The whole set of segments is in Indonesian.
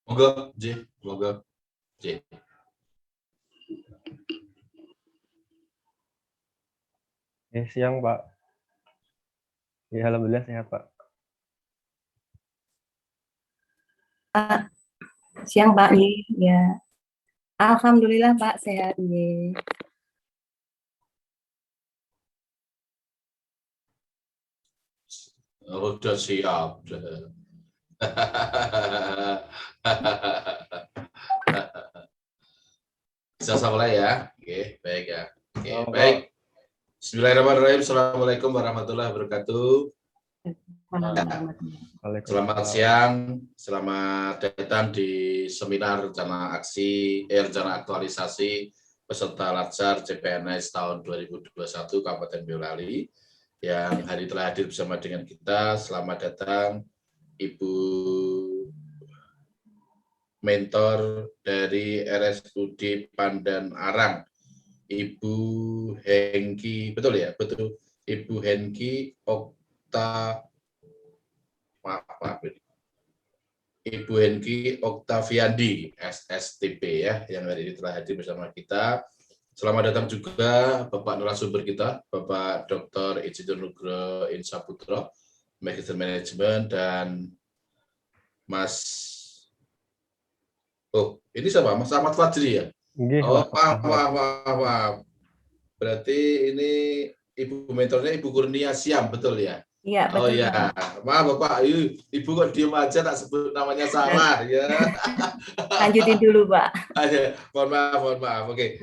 Monggo, J. Monggo, J. Siang, Pak. Ya, alhamdulillah sehat, Pak. Siang, Pak. Ya. Alhamdulillah, Pak, sehat. Udah siap. Bisa saya mulai ya? Oke, baik ya. Oke, baik. Bismillahirrahmanirrahim. Assalamualaikum warahmatullahi wabarakatuh. Selamat siang, selamat datang di seminar rencana aktualisasi peserta Latsar CPNS tahun 2021 Kabupaten Boyolali yang hari telah hadir bersama dengan kita. Selamat datang Ibu mentor dari RSUD Pandan Arang, Ibu Hengki, betul ya? Betul. Ibu Hengki Ibu Hengki Oktaviandi, SSTP ya, yang hari ini telah hadir bersama kita. Selamat datang juga Bapak narasumber kita, Bapak Dr. Insinyur Nugroho Insaputro, Magister Manajemen, dan Mas, ini siapa? Mas Ahmad Fadri ya? Maaf. Berarti ini Ibu mentornya Ibu Kurnia Siam, betul ya? Iya, betul. Oh ya, maaf Bapak, Ibu kok diem aja tak sebut namanya salah ya. Lanjutin dulu, Pak. Mohon maaf. Oke.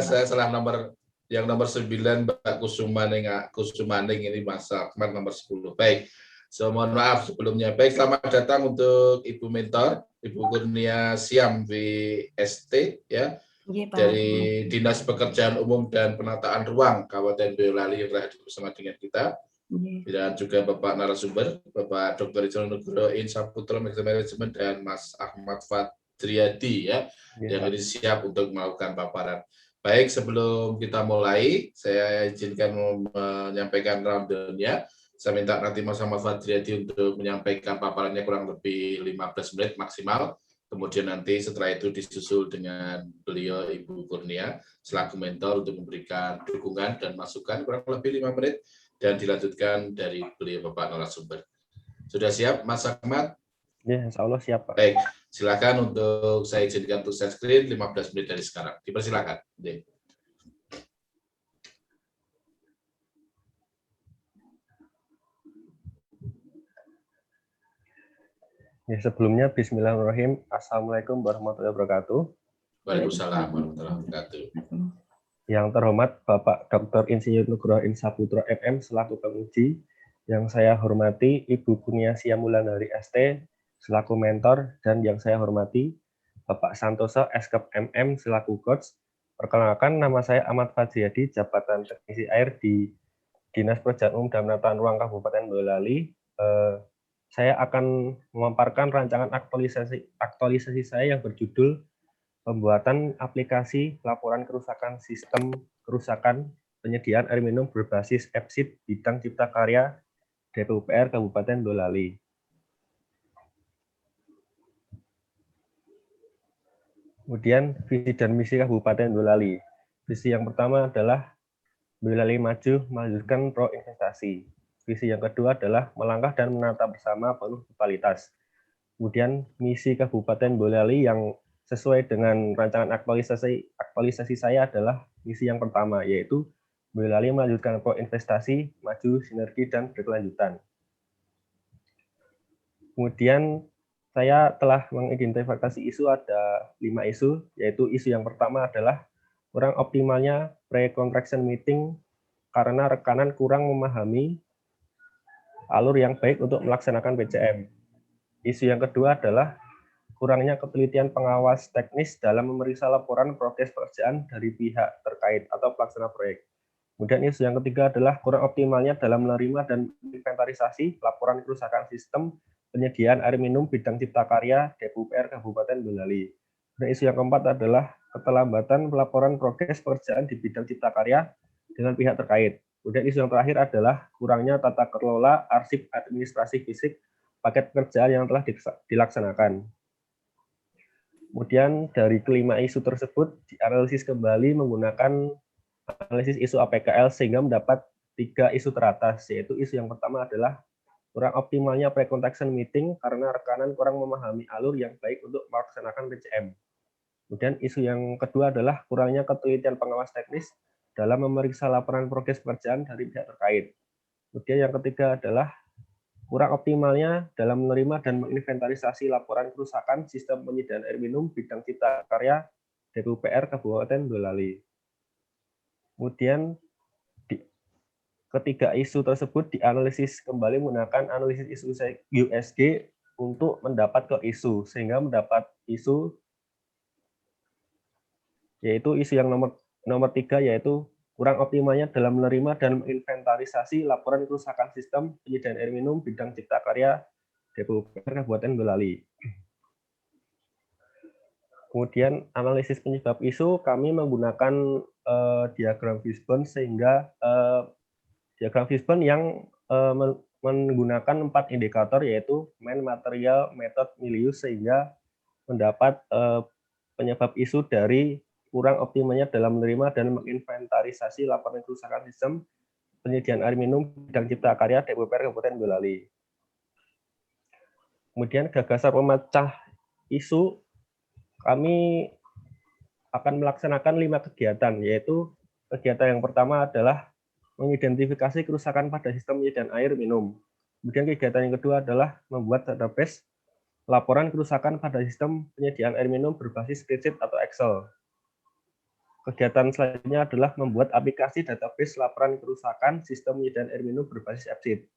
Saya salah nomor 9 Mbak Kusumaning ini Mas Ahmad nomor 10. Baik. So, mohon maaf sebelumnya. Baik, selamat datang untuk Ibu mentor, Ibu Kurnia Siam VST ya. Dari Dinas Pekerjaan Umum dan Penataan Ruang Kabupaten Boyolali yang telah bersama dengan kita. Dan juga Bapak narasumber, Bapak Dr. Insinyur Nugroho Insaputro, Magister Manajemen, dan Mas Ahmad Fadriyadi ya, yang ini siap untuk melakukan paparan. Baik, sebelum kita mulai, saya izinkan menyampaikan rundown-nya. Saya minta nanti Mas Ahmad Fadriyadi untuk menyampaikan paparannya kurang lebih 15 menit maksimal. Kemudian nanti setelah itu disusul dengan beliau Ibu Kurnia selaku mentor untuk memberikan dukungan dan masukan kurang lebih 5 menit. Dan dilanjutkan dari beliau Bapak narasumber. Sudah siap, Mas Ahmad? Ya, insya Allah siap, Pak. Baik, silakan untuk saya izinkan untuk share screen 15 menit dari sekarang. Dipersilakan. Ya, sebelumnya Bismillahirrahmanirrahim. Assalamualaikum warahmatullahi wabarakatuh. Waalaikumsalam warahmatullahi wabarakatuh. Yang terhormat Bapak Dr. Insinyur Nugroho Insaputro MM selaku penguji, yang saya hormati Ibu Kurnia Siam Wulandari ST selaku mentor, dan yang saya hormati Bapak Santoso SKEP MM selaku coach. Perkenalkan, nama saya Ahmad Fadriyadi, jabatan teknisi air di Dinas Pekerjaan Umum dan Penataan Ruang Kabupaten Boyolali. Saya akan memaparkan rancangan aktualisasi saya yang berjudul pembuatan aplikasi laporan kerusakan sistem kerusakan penyediaan air minum berbasis EPSID bidang cipta karya DPUPR Kabupaten Boyolali. Kemudian visi dan misi Kabupaten Boyolali. Visi yang pertama adalah Boyolali maju melanjutkan pro investasi. Visi yang kedua adalah melangkah dan menata bersama penuh kualitas. Kemudian misi Kabupaten Boyolali yang sesuai dengan rancangan aktualisasi saya adalah misi yang pertama, yaitu Boyolali melanjutkan pro investasi, maju, sinergi, dan berkelanjutan. Kemudian saya telah mengidentifikasi isu, ada 5 isu, yaitu isu yang pertama adalah kurang optimalnya pre-contraction meeting karena rekanan kurang memahami alur yang baik untuk melaksanakan PCM. Isu yang kedua adalah kurangnya ketelitian pengawas teknis dalam memeriksa laporan progres pekerjaan dari pihak terkait atau pelaksana proyek. Kemudian isu yang ketiga adalah kurang optimalnya dalam menerima dan inventarisasi laporan kerusakan sistem penyediaan air minum bidang cipta karya DPUPR Kabupaten Boyolali. Dan isu yang keempat adalah keterlambatan pelaporan progres pekerjaan di bidang cipta karya dengan pihak terkait. Kemudian isu yang terakhir adalah kurangnya tata kelola arsip administrasi fisik paket pekerjaan yang telah dilaksanakan. Kemudian dari kelima isu tersebut dianalisis kembali menggunakan analisis isu APKL sehingga mendapat 3 isu teratas, yaitu isu yang pertama adalah kurang optimalnya pre-contaction meeting karena rekanan kurang memahami alur yang baik untuk melaksanakan PCM. Kemudian isu yang kedua adalah kurangnya ketelitian pengawas teknis dalam memeriksa laporan progres pekerjaan dari pihak terkait. Kemudian yang ketiga adalah kurang optimalnya dalam menerima dan menginventarisasi laporan kerusakan sistem penyediaan air minum bidang cipta karya DPUPR Kabupaten Boyolali. Kemudian ketiga isu tersebut dianalisis kembali menggunakan analisis isu USG untuk mendapat ke isu, sehingga mendapat isu yaitu isu yang nomor 3 yaitu kurang optimalnya dalam menerima dan menginventarisasi laporan kerusakan sistem penyediaan air minum bidang cipta karya DPUPR Kabupaten Boyolali. Kemudian analisis penyebab isu kami menggunakan diagram Fishbone sehingga diagram Fishbone yang menggunakan 4 indikator yaitu main, material, method, milieu sehingga mendapat penyebab isu dari kurang optimalnya dalam menerima dan menginventarisasi laporan kerusakan sistem penyediaan air minum bidang cipta karya DPUPR Kabupaten Boyolali. Kemudian gagasan pemecah isu kami akan melaksanakan 5 kegiatan, yaitu kegiatan yang pertama adalah mengidentifikasi kerusakan pada sistem penyediaan air minum. Kemudian kegiatan yang kedua adalah membuat database laporan kerusakan pada sistem penyediaan air minum berbasis spreadsheet atau Excel. Kegiatan selanjutnya adalah membuat aplikasi database laporan kerusakan sistem penyediaan air minum berbasis AppSheet.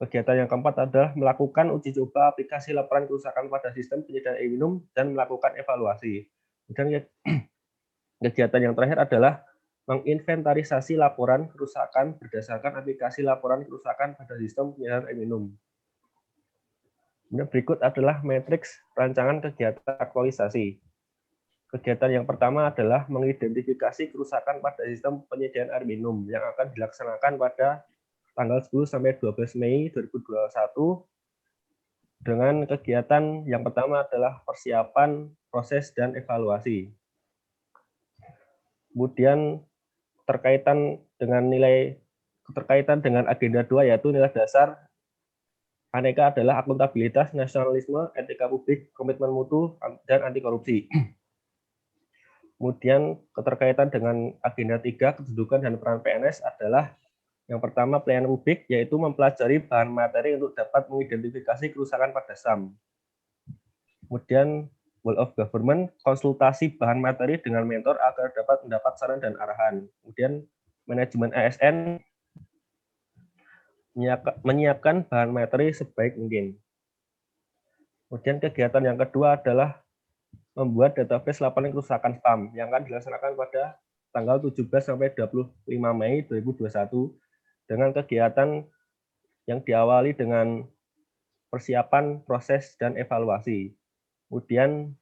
Kegiatan yang keempat adalah melakukan uji coba aplikasi laporan kerusakan pada sistem penyediaan air minum dan melakukan evaluasi. Dan kegiatan yang terakhir adalah menginventarisasi laporan kerusakan berdasarkan aplikasi laporan kerusakan pada sistem penyediaan air minum. Kemudian berikut adalah matriks rancangan kegiatan aktualisasi. Kegiatan yang pertama adalah mengidentifikasi kerusakan pada sistem penyediaan air minum yang akan dilaksanakan pada tanggal 10 sampai 12 Mei 2021 dengan kegiatan yang pertama adalah persiapan, proses, dan evaluasi. Kemudian keterkaitan dengan agenda 2 yaitu nilai dasar aneka adalah akuntabilitas, nasionalisme, etika publik, komitmen mutu, dan anti korupsi. Kemudian keterkaitan dengan agenda 3 kedudukan dan peran PNS adalah yang pertama, pelayanan publik, yaitu mempelajari bahan materi untuk dapat mengidentifikasi kerusakan pada SAM. Kemudian, Wall of Government, konsultasi bahan materi dengan mentor agar dapat mendapat saran dan arahan. Kemudian, manajemen ASN, menyiapkan bahan materi sebaik mungkin. Kemudian, kegiatan yang kedua adalah membuat database laporan kerusakan SPAM yang akan dilaksanakan pada tanggal 17 sampai 25 Mei 2021. Dengan kegiatan yang diawali dengan persiapan, proses, dan evaluasi. Kemudian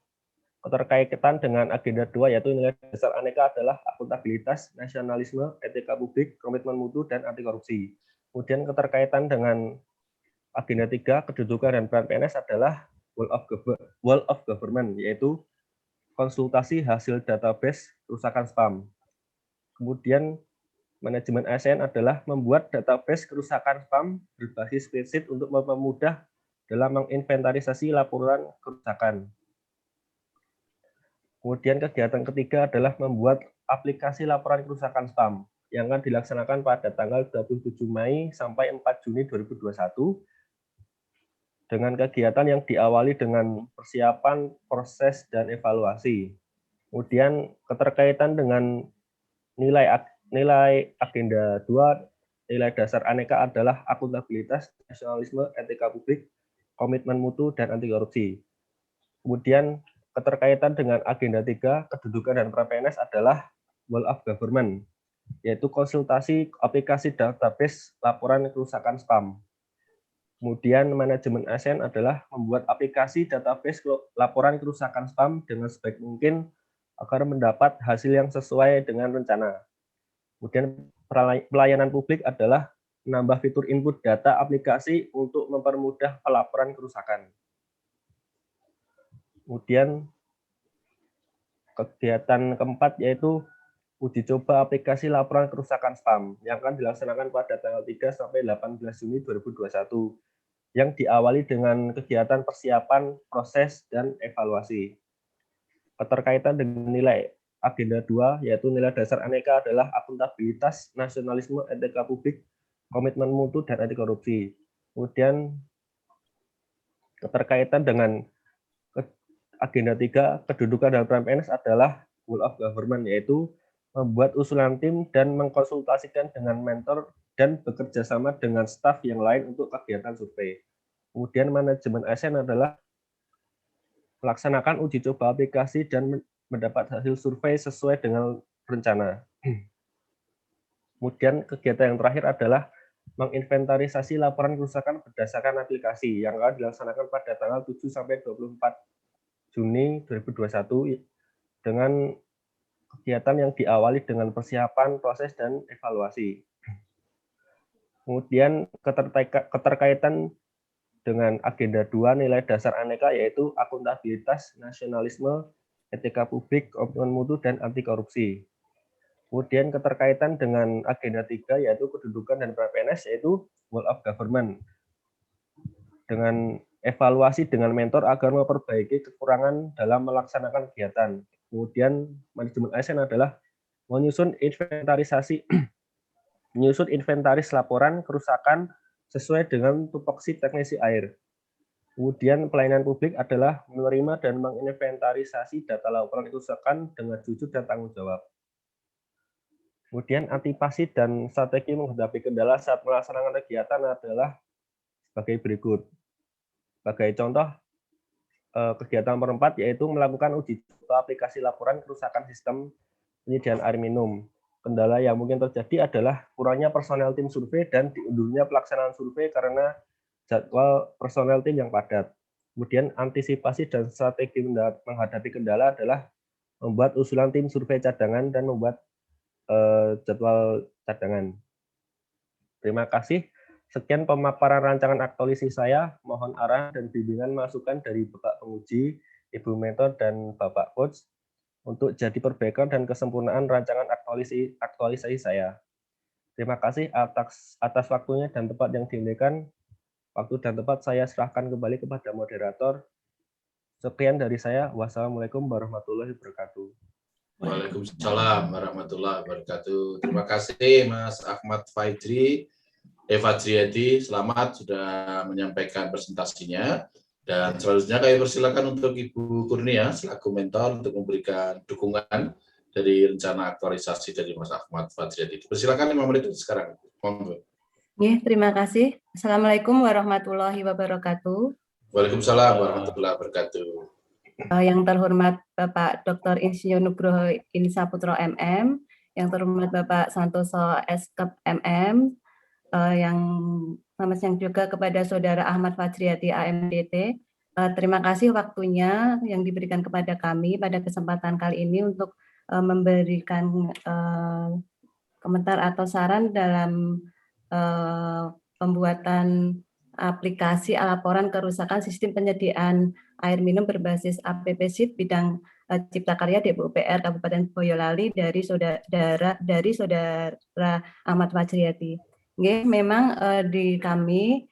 keterkaitan dengan agenda 2 yaitu nilai dasar aneka adalah akuntabilitas, nasionalisme, etika publik, komitmen mutu, dan anti korupsi. Kemudian keterkaitan dengan agenda 3 kedudukan dan peran PNS adalah Wall of Government yaitu konsultasi hasil database kerusakan SPAM. Kemudian manajemen ASN adalah membuat database kerusakan SPAM berbasis spreadsheet untuk mempermudah dalam menginventarisasi laporan kerusakan. Kemudian kegiatan ketiga adalah membuat aplikasi laporan kerusakan SPAM yang akan dilaksanakan pada tanggal 27 Mei sampai 4 Juni 2021 dengan kegiatan yang diawali dengan persiapan, proses, dan evaluasi. Kemudian keterkaitan dengan nilai agenda 2, nilai dasar aneka adalah akuntabilitas, nasionalisme, etika publik, komitmen mutu, dan anti korupsi. Kemudian keterkaitan dengan agenda 3, kedudukan dan peran PNS adalah Wall of Government, yaitu konsultasi aplikasi database laporan kerusakan SPAM. Kemudian manajemen ASN adalah membuat aplikasi database laporan kerusakan SPAM dengan sebaik mungkin agar mendapat hasil yang sesuai dengan rencana. Kemudian pelayanan publik adalah menambah fitur input data aplikasi untuk mempermudah pelaporan kerusakan. Kemudian kegiatan keempat yaitu uji coba aplikasi laporan kerusakan spam yang akan dilaksanakan pada tanggal 3 sampai 18 Juni 2021 yang diawali dengan kegiatan persiapan, proses, dan evaluasi. Keterkaitan dengan nilai agenda 2 yaitu nilai dasar aneka adalah akuntabilitas, nasionalisme, etika publik, komitmen mutu, dan anti korupsi. Kemudian keterkaitan dengan agenda 3 kedudukan dalam peran PNS adalah goal of government, yaitu membuat usulan tim dan mengkonsultasikan dengan mentor dan bekerja sama dengan staf yang lain untuk kegiatan survei. Kemudian manajemen ASN adalah melaksanakan uji coba aplikasi dan mendapat hasil survei sesuai dengan rencana. Kemudian kegiatan yang terakhir adalah menginventarisasi laporan kerusakan berdasarkan aplikasi yang akan dilaksanakan pada tanggal 7 sampai 24 Juni 2021 dengan kegiatan yang diawali dengan persiapan, proses, dan evaluasi. Kemudian keterkaitan dengan agenda 2 nilai dasar aneka yaitu akuntabilitas, nasionalisme, etika publik, komitmen mutu, dan anti korupsi. Kemudian keterkaitan dengan agenda 3 yaitu kedudukan dan peran PNS yaitu goal of government. Dengan evaluasi dengan mentor agar memperbaiki kekurangan dalam melaksanakan kegiatan. Kemudian manajemen ASN adalah menyusun inventaris laporan kerusakan sesuai dengan tupoksi teknisi air. Kemudian pelayanan publik adalah menerima dan menginventarisasi data laporan kerusakan dengan jujur dan tanggung jawab. Kemudian antisipasi dan strategi menghadapi kendala saat melaksanakan kegiatan adalah sebagai berikut. Sebagai contoh, kegiatan nomor 4 yaitu melakukan uji coba aplikasi laporan kerusakan sistem penyediaan air minum. Kendala yang mungkin terjadi adalah kurangnya personel tim survei dan diundurnya pelaksanaan survei karena jadwal personel tim yang padat. Kemudian antisipasi dan strategi menghadapi kendala adalah membuat usulan tim survei cadangan dan membuat jadwal cadangan. Terima kasih. Sekian pemaparan rancangan aktualisasi saya. Mohon arahan dan bimbingan masukan dari Bapak Penguji, Ibu Mentor, dan Bapak Coach untuk jadi perbaikan dan kesempurnaan rancangan aktualisasi saya. Terima kasih atas waktunya dan tempat yang diberikan. Waktu dan tempat saya serahkan kembali kepada moderator. Sekian dari saya. Wassalamualaikum warahmatullahi wabarakatuh. Waalaikumsalam warahmatullahi wabarakatuh. Terima kasih Mas Ahmad Faidri. Eva Triadi, selamat sudah menyampaikan presentasinya. Dan selanjutnya kami persilakan untuk Ibu Kurnia selaku mentor untuk memberikan dukungan dari rencana aktualisasi dari Mas Ahmad Fatriadi. Persilakan 5 menit sekarang. Ya, terima kasih. Assalamualaikum warahmatullahi wabarakatuh. Waalaikumsalam warahmatullahi wabarakatuh. Yang terhormat Bapak Dr. Insinyur Nugroho Insaputro MM, yang terhormat Bapak Santoso Eskep MM, yang selamat siang juga kepada Saudara Ahmad Fajriyati AMDT. Terima kasih waktunya yang diberikan kepada kami pada kesempatan kali ini untuk memberikan komentar atau saran dalam pembuatan aplikasi laporan kerusakan sistem penyediaan air minum berbasis APP-SIT bidang Cipta Karya DPUPR Kabupaten Boyolali dari Saudara Ahmad Fajriyati. Memang di kami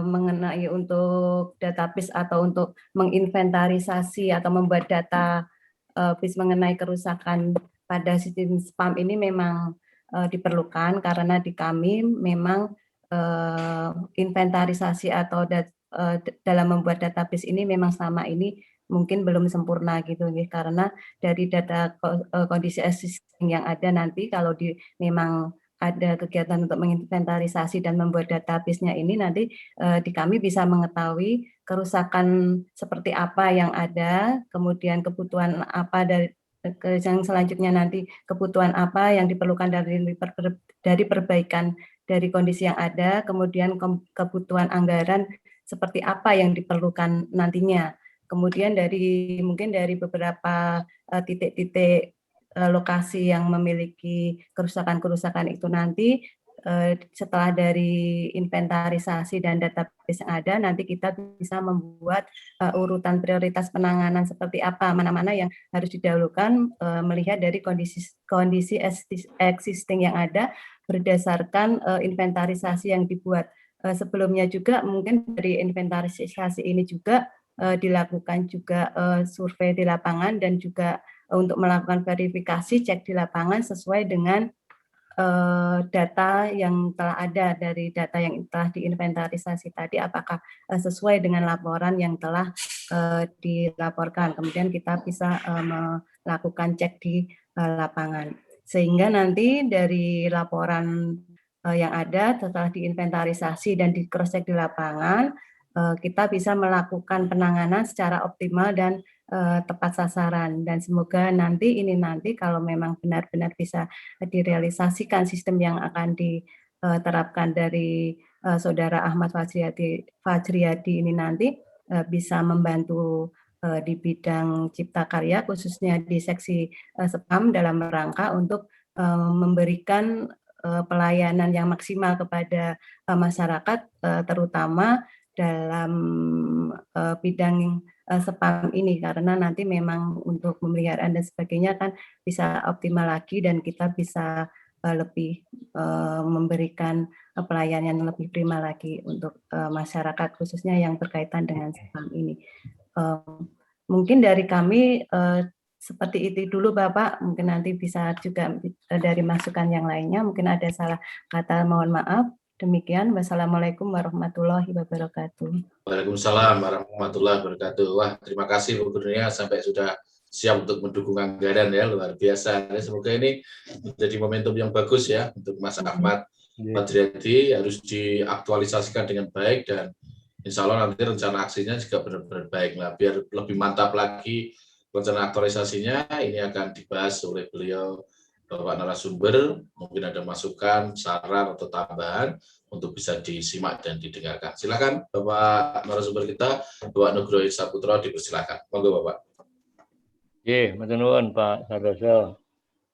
mengenai untuk database atau untuk menginventarisasi atau membuat data mengenai kerusakan pada sistem spam ini memang diperlukan karena di kami memang inventarisasi atau dalam membuat database ini memang selama ini mungkin belum sempurna gitu karena dari data kondisi existing yang ada nanti kalau memang ada kegiatan untuk menginventarisasi dan membuat database-nya ini nanti di kami bisa mengetahui kerusakan seperti apa yang ada, kemudian kebutuhan apa yang selanjutnya nanti kebutuhan apa yang diperlukan dari perbaikan dari kondisi yang ada, kemudian kebutuhan anggaran seperti apa yang diperlukan nantinya. Kemudian mungkin dari beberapa titik-titik lokasi yang memiliki kerusakan-kerusakan itu nanti setelah dari inventarisasi dan database yang ada, nanti kita bisa membuat urutan prioritas penanganan seperti apa, mana-mana yang harus didahulukan melihat dari kondisi existing yang ada berdasarkan inventarisasi yang dibuat. Sebelumnya juga mungkin dari inventarisasi ini juga dilakukan juga survei di lapangan dan juga untuk melakukan verifikasi cek di lapangan sesuai dengan data yang telah ada dari data yang telah diinventarisasi tadi, apakah sesuai dengan laporan yang telah dilaporkan. Kemudian kita bisa melakukan cek di lapangan. Sehingga nanti dari laporan yang ada setelah diinventarisasi dan di cross check di lapangan, kita bisa melakukan penanganan secara optimal dan tepat sasaran, dan semoga nanti kalau memang benar-benar bisa direalisasikan sistem yang akan diterapkan dari Saudara Ahmad Fajriyadi ini nanti bisa membantu di bidang cipta karya, khususnya di seksi SPAM dalam rangka untuk memberikan pelayanan yang maksimal kepada masyarakat, terutama dalam bidang SPAM ini, karena nanti memang untuk pemeliharaan dan sebagainya kan bisa optimal lagi dan kita bisa lebih memberikan pelayanan yang lebih prima lagi untuk masyarakat, khususnya yang berkaitan dengan SPAM ini. Mungkin dari kami seperti itu dulu Bapak, mungkin nanti bisa juga dari masukan yang lainnya, mungkin ada salah kata, mohon maaf. Demikian, wassalamualaikum warahmatullahi wabarakatuh. Waalaikumsalam warahmatullahi wabarakatuh. Wah, terima kasih Bu Kurnia sampai sudah siap untuk mendukung anggaran ya, luar biasa. Semoga ini menjadi momentum yang bagus ya untuk Mas Ahmad Fajriyadi, harus diaktualisasikan dengan baik dan insya Allah nanti rencana aksinya juga benar-benar baik. Nah, biar lebih mantap lagi rencana aktualisasinya, ini akan dibahas oleh beliau Bapak narasumber, mungkin ada masukan, saran atau tambahan untuk bisa disimak dan didengarkan. Silakan Bapak narasumber kita, Bapak Nugroho Saputra, dipersilakan. Monggo Bapak. Matur nuwun Pak Santoso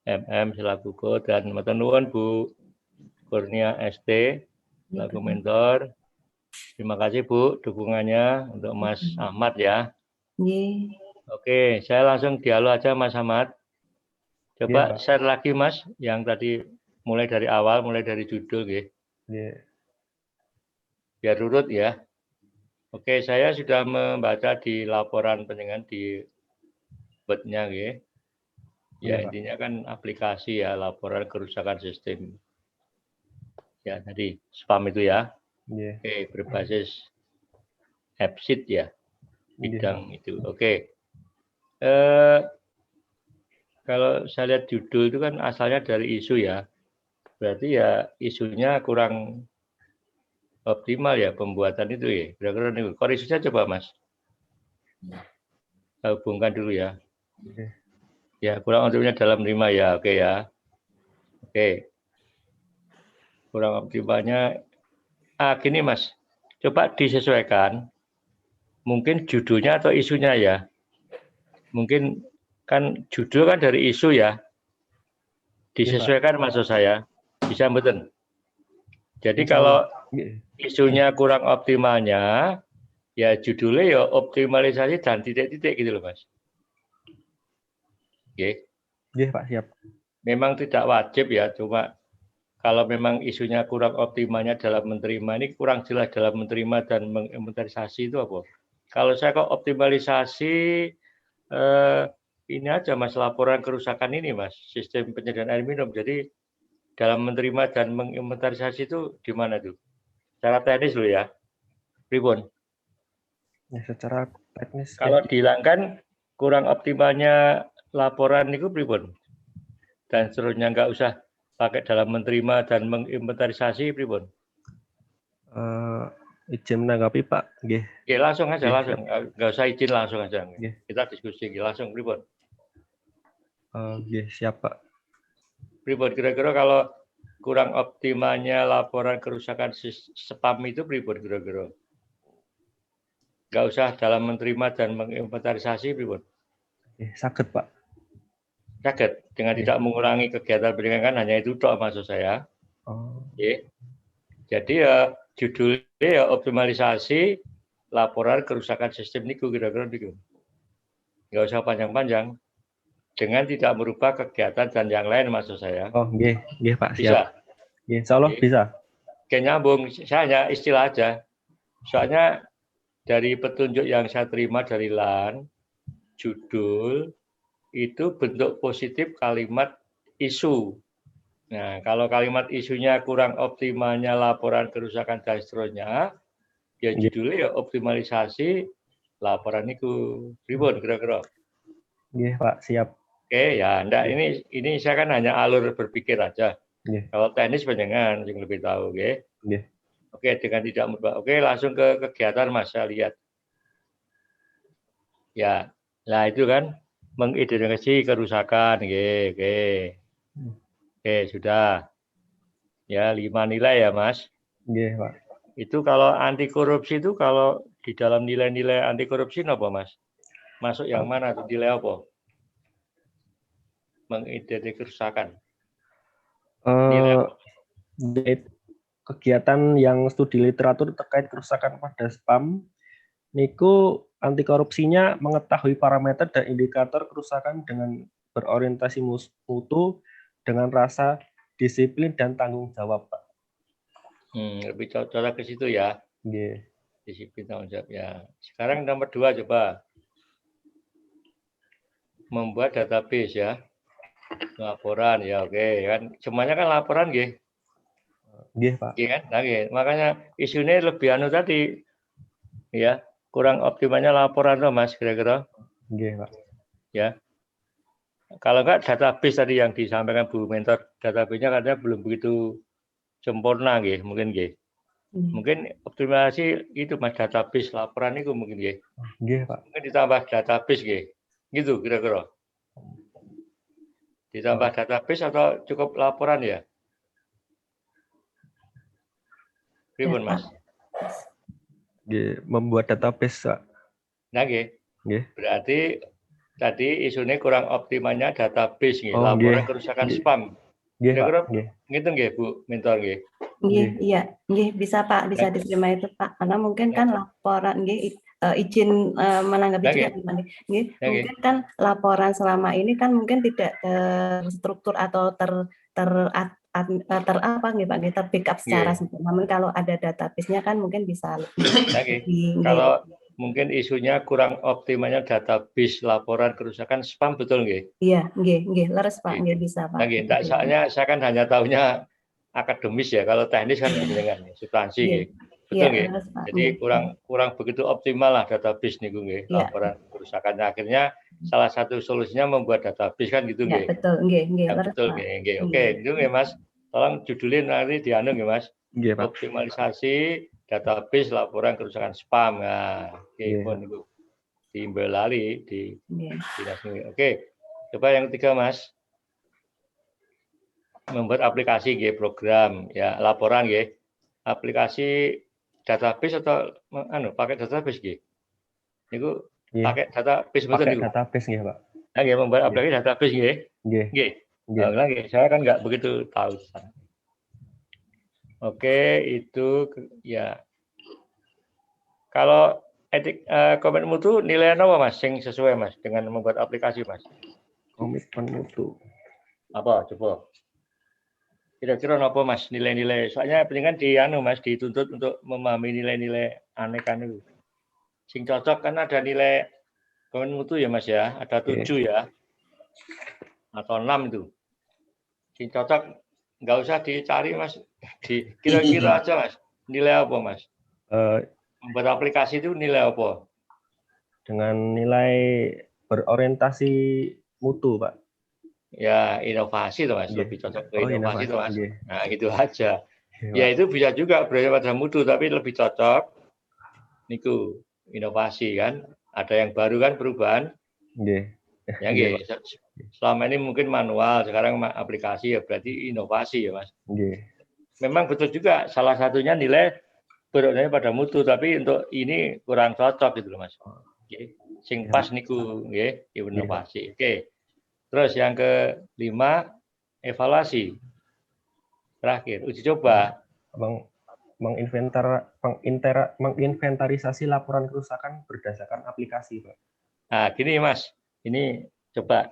MM selaku Ko, dan matur nuwun Bu Kurnia ST selaku mentor. Terima kasih Bu dukungannya untuk Mas Ahmad ya. Oke, saya langsung dialog aja Mas Ahmad. Coba share lagi Mas, yang tadi mulai dari awal, mulai dari judul gitu. Biar urut ya. Oke, saya sudah membaca di laporan penjenengan di webnya gitu. Ya, intinya kan aplikasi ya, laporan kerusakan sistem. Ya, tadi spam itu ya. Oke, berbasis AppSheet ya. Bidang itu. Oke. Kalau saya lihat judul itu kan asalnya dari isu ya, berarti ya isunya kurang optimal ya pembuatan itu ya. Kira-kira nih, koreksinya coba Mas. Saya hubungkan dulu ya. Ya, kurang optimalnya dalam 5 ya, oke ya. Oke. Kurang optimalnya, gini Mas, coba disesuaikan. Mungkin judulnya atau isunya ya. Mungkin kan judul kan dari isu ya, disesuaikan maksud saya, bisa betul. Jadi kalau isunya kurang optimalnya, ya judulnya ya optimalisasi dan titik-titik gitu loh Mas. Oke. Pak, siap. Memang tidak wajib ya, cuma kalau memang isunya kurang optimalnya dalam menerima, ini kurang jelas dalam menerima dan menginventarisasi itu apa? Kalau saya kok optimalisasi, ini aja Mas, laporan kerusakan ini Mas, sistem penyediaan air minum. Jadi dalam menerima dan menginventarisasi itu di mana tuh? Secara teknis loh ya, pribon. Ya, secara teknis. Kalau dihilangkan kurang optimalnya laporan itu pribon. Dan seterusnya nggak usah pakai dalam menerima dan menginventarisasi pribon. Izin menanggapi Pak. Ya, langsung aja, langsung. Nggak usah izin, langsung aja. Kita diskusi langsung pribon. Siap Pak. Pribon, kira-kira kalau kurang optimalnya laporan kerusakan spam itu pribon kira-kira? Nggak usah dalam menerima dan menginventarisasi pribon? Sakit Pak. Sakit, dengan tidak mengurangi kegiatan pendidikan, hanya itu tok maksud saya. Nggih. Jadi ya judulnya ya optimalisasi laporan kerusakan sistem niku kira-kira niku. Nggak usah panjang-panjang. Dengan tidak merubah kegiatan dan yang lain maksud saya. Oh, nggih, nggih Pak, Bisa. siap. Nggih, insyaallah Nggih. bisa. Oke, nyambung. Saya hanya istilah aja. Soalnya dari petunjuk yang saya terima dari LAN, judul itu bentuk positif kalimat isu. Nah, kalau kalimat isunya kurang optimalnya laporan kerusakan dan seterusnya, ya Nggih. judulnya ya optimalisasi laporan itu. Pripun kira-kira? Nggih, Pak, siap. Oke, ya enggak, Nggih. ini saya kan hanya alur berpikir aja. Nggih. Kalau teknis panjenengan yang lebih tahu, oke? Nggih. Oke, dengan tidak merubah. Oke, langsung ke kegiatan Mas, saya lihat. Ya, nah itu kan mengidentifikasi kerusakan, oke. Oke, sudah. Ya, 5 nilai ya, Mas. Nggih, Pak. Itu kalau anti korupsi itu kalau di dalam nilai-nilai anti korupsi apa, Mas? Masuk yang mana tuh nilai apa? Mengidentifikasi kerusakan. Nilai apa? Kegiatan yang studi literatur terkait kerusakan pada spam niku anti korupsinya mengetahui parameter dan indikator kerusakan dengan berorientasi mutu dengan rasa disiplin dan tanggung jawab, Pak. Lebih cocok ke situ ya. Nggih. Disiplin tanggung jawab ya. Sekarang nomor 2 coba. Membuat database ya. Laporan ya, oke kan. Semuanya kan laporan nggih. Nggih, Pak. Iya kan? Nah, gitu. Makanya isunya lebih anu tadi. Ya, kurang optimalnya laporan tuh Mas kira-kira. Nggih, Pak. Ya. Kalau enggak database tadi yang disampaikan Bu Mentor, database-nya katanya belum begitu sempurna nggih, mungkin nggih. Mungkin optimalisasi itu Mas database laporan itu mungkin nggih. Nggih, Pak. Mungkin ditambah database nggih. Gitu kira-kira. Ditambah database atau cukup laporan ya? Pripun Mas? Nggih, membuat database, Pak. Nah, nggih. Nggih. Berarti tadi isunya kurang optimalnya database nggih, Oh, laporan nggih. kerusakan Nggih. spam. Nggih, Pak. Kira-kira Nggih. gitu nggih Bu Mentor nggih. Nggih, iya, nggih bisa Pak, bisa diterima itu Pak. Karena mungkin kan laporan nggih izin menanggapi juga nggih. Nggih, mungkin kan laporan selama ini kan mungkin tidak terstruktur atau apa nggih Pak, terbackup secara sempurna. Namun kalau ada database-nya kan mungkin bisa lebih kalau mungkin isunya kurang optimalnya database laporan kerusakan spam betul nggih? Iya, nggih, leres Pak, nggih bisa Pak. Nggih, enggak, soalnya saya kan hanya tahunya akademis ya, kalau teknis kan dengan substansi nggih. Betul nggih? Jadi kurang begitu optimal lah database niku nggih, laporan kerusakan. Akhirnya salah satu solusinya membuat database kan gitu nggih. Betul, nggih, leres betul Pak. nggih. Oke, itu nggih Mas. Tolong judulin nanti dianu nggih Mas. Nggih, Pak. Optimalisasi database laporan kerusakan spam. Nah, oke, pun itu diimbelali di dinas. Oke. Coba yang ketiga Mas. Membuat aplikasi nggih, program ya, laporan nggih. Aplikasi database atau pakai database nggih. Niku pakai database betul niku. Pakai database nggih, Pak. Nah, nggih membuat aplikasi database nggih. Nggih. Nggih. Saya kan nggak begitu tahu. Oke, itu ya. Kalau etik komitmen mutu nilai apa Mas yang sesuai Mas dengan membuat aplikasi Mas? Komitmen mutu. Apa coba? Kira-kira apa Mas nilai-nilai? Soalnya penting kan Mas dituntut untuk memahami nilai-nilai anekan itu. Sing cocok kan ada nilai komitmen mutu ya Mas ya, ada 7 ya. Atau 6 itu. Sing cocok nggak usah dicari Mas, kira-kira aja Mas. Nilai apa Mas? Membuat aplikasi itu nilai apa? Dengan nilai berorientasi mutu, Pak. Ya inovasi tuh Mas, lebih cocok ke inovasi tuh Mas. Nah gitu aja. Ya itu bisa juga berada pada mutu, tapi lebih cocok niku inovasi kan. Ada yang baru kan perubahan. Ya nggih. Selama ini mungkin manual, sekarang aplikasi ya berarti inovasi ya Mas. Memang betul juga salah satunya nilai beratnya pada mutu, tapi untuk ini kurang cocok gitu loh Mas. Sing pas niku nggih, inovasi. Oke. Terus yang ke-5 evaluasi. Terakhir, uji coba. Menginventarisasi laporan kerusakan berdasarkan aplikasi, Pak. Nah, gini Mas, ini coba.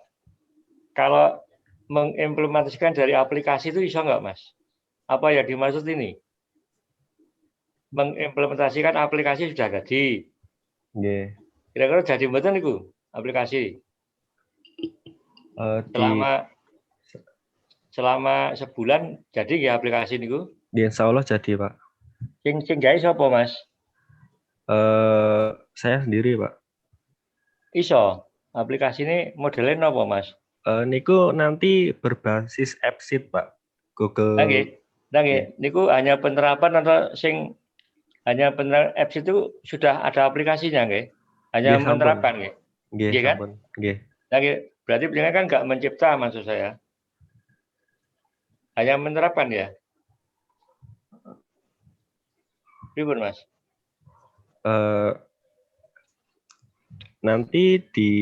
Kalau mengimplementasikan dari aplikasi itu bisa nggak, Mas? Apa yang dimaksud ini? Mengimplementasikan aplikasi sudah jadi. Nggih. Kira-kira jadi mboten niku aplikasi? Selama sebulan jadi nggih aplikasi niku? Insya Allah jadi, Pak. Sing gawe sapa, Mas? Saya sendiri, Pak. Iso. Aplikasi ini modelnya apa, Mas? Niku nanti berbasis AppSheet, Pak. Google. Nggih. Niku hanya penerapan atau sing hanya penerapan AppSheet itu sudah ada aplikasinya nggih? Hanya Nggih, menerapkan nggih? Nggih, kan? Nggih. Berarti beliau kan nggak mencipta maksud saya. Hanya menerapkan ya. Ribut, Mas. Nanti di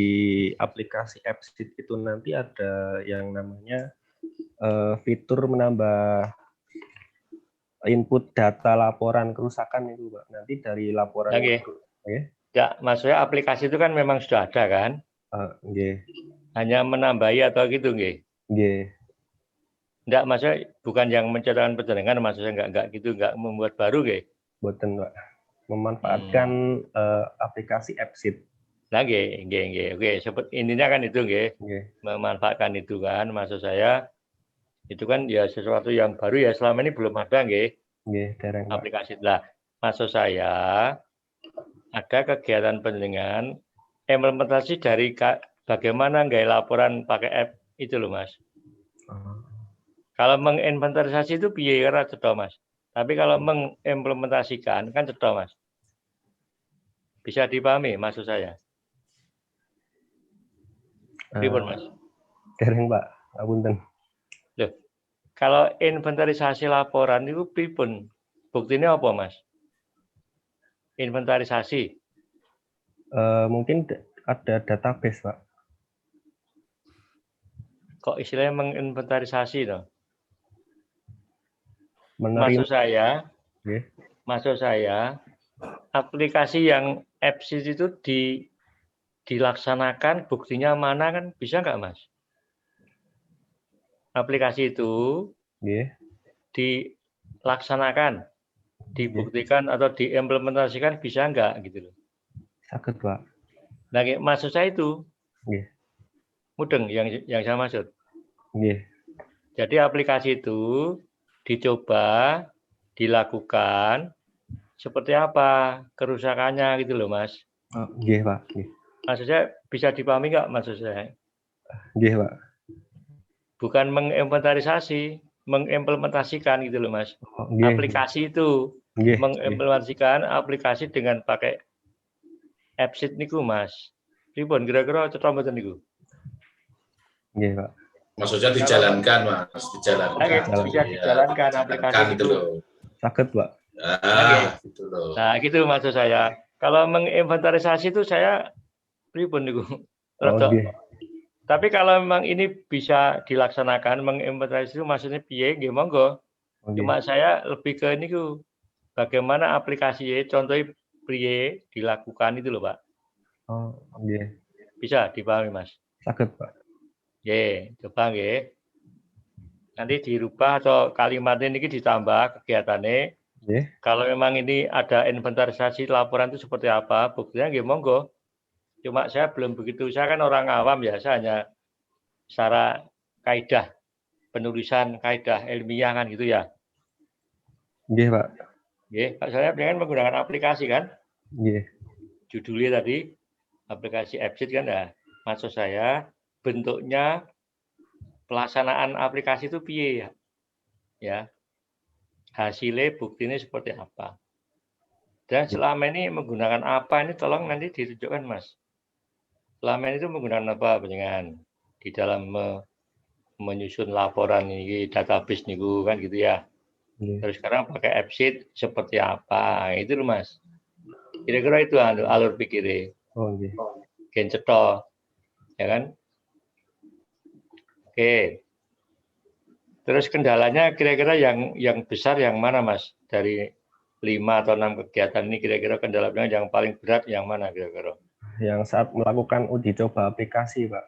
aplikasi AppSheet itu nanti ada yang namanya fitur menambah input data laporan kerusakan itu, Pak. Nanti dari laporan itu. Ya, maksudnya aplikasi itu kan memang sudah ada kan? Nggih. Hanya menambahi atau gitu nggih? Nggih. Enggak, maksudnya bukan yang mencetakkan penjaringan, maksudnya enggak gitu, enggak membuat baru nggih? Boten, Pak. Memanfaatkan aplikasi AppSheet. Nah, nggih. Oke, intinya kan itu nggih. Memanfaatkan itu kan, maksud saya itu kan ya sesuatu yang baru ya, selama ini belum ada nggih. Nggih, dereng, Pak. Aplikasi. Lah, maksud saya ada kegiatan penjaringan implementasi dari bagaimana nggak laporan pakai app itu loh, Mas. Kalau menginventarisasi itu piye ora cetha, Mas. Tapi kalau mengimplementasikan kan cetha, Mas. Bisa dipahami maksud saya? Pripun, Mas? Dereng, Pak. Apunten. Loh, kalau inventarisasi laporan itu pripun? Buktinya apa, Mas? Inventarisasi. Mungkin ada database, Pak. Kok istilahnya menginventarisasi toh? Menerima. Maksud saya, aplikasi yang AppSheet itu dilaksanakan, buktinya mana kan bisa nggak, Mas? Aplikasi itu dilaksanakan, dibuktikan atau diimplementasikan bisa nggak gitu loh? Sakit, Pak. Nah, maksud saya itu. Mudeng yang saya maksud. Jadi aplikasi itu dicoba, dilakukan, seperti apa kerusakannya gitu loh, Mas. Nggih, Pak. Maksudnya bisa dipahami nggak maksud saya? Nggih, Pak. Bukan menginventarisasi, mengimplementasikan gitu loh, Mas. Aplikasi itu mengimplementasikan aplikasi dengan pakai AppSheet niku, Mas. Pripun kira-kira cetha mboten niku? Nggih, Pak. Maksudnya dijalankan, Mas, dijalankan. Bisa dijalankan aplikasi itu. Sakit, Pak. Gitu loh. Nah, gitu maksud saya. Kalau menginventarisasi itu saya pripun niku? Tapi kalau memang ini bisa dilaksanakan menginventarisasi itu maksudnya piye nggih monggo. Cuma saya lebih ke niku bagaimana aplikasi contohnya piye dilakukan itu loh, Pak. Bisa dipahami, Mas? Sakit, Pak. Coba nggih. Nanti dirubah atau kalimatnya ini ditambah kegiatannya. Kalau memang ini ada inventarisasi laporan itu seperti apa, buktinya nggih monggo. Cuma saya belum begitu, saya kan orang awam ya, saya hanya secara kaidah, penulisan kaidah ilmiah kan gitu ya. Nggih, Pak. Pak, saya pengen menggunakan aplikasi kan. Judulnya tadi aplikasi AppSheet kan ya. Maksud saya bentuknya pelaksanaan aplikasi itu piye ya. Hasilnya buktinya seperti apa. Dan selama ini menggunakan apa ini tolong nanti ditunjukkan, Mas. Selama ini itu menggunakan apa panjenengan di dalam menyusun laporan ini database niku kan gitu ya. Terus sekarang pakai AppSheet seperti apa? Itu loh, Mas. Kira-kira itu alur pikirnya. Gen cetha. Ya kan? Oke. Terus kendalanya kira-kira yang besar yang mana, Mas? Dari 5 atau 6 kegiatan ini kira-kira kendalanya yang paling berat yang mana kira-kira? Yang saat melakukan uji coba aplikasi, Pak.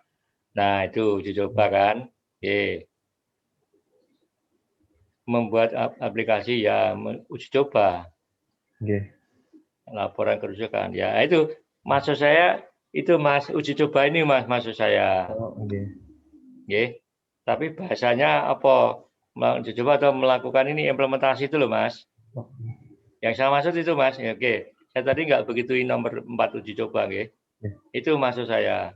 Nah, itu uji coba kan. Oke. Membuat aplikasi ya uji coba. Oke. Laporan kerusakan. Ya, itu maksud saya itu Mas uji coba ini Mas maksud saya. Oh, oke. Oke. Tapi bahasanya apa? Uji coba atau melakukan ini implementasi itu loh, Mas. Oh. Yang saya maksud itu, Mas. Ya, oke. Saya tadi nggak begituin nomor 4 uji coba, oke. Itu maksud saya.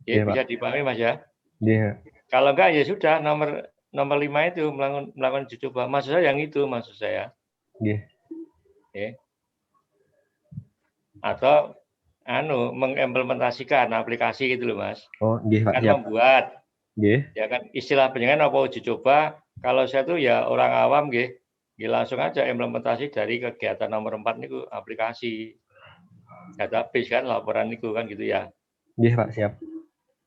Oke, bisa dipahami, Mas ya? Iya. Kalau enggak ya sudah nomor 5 itu melakukan uji coba. Maksud saya yang itu maksud saya. Iya. Oke. Atau mengimplementasikan aplikasi gitu loh, Mas. Oh, iya, Pak. Kan Siap. membuat. Iya. Ya kan istilah penjenengan apa uji coba, kalau saya tuh ya orang awam nggih. Langsung aja implementasi dari kegiatan nomor 4 niku aplikasi. Database kan laporan niku kan gitu ya. Iya, Pak. Siap.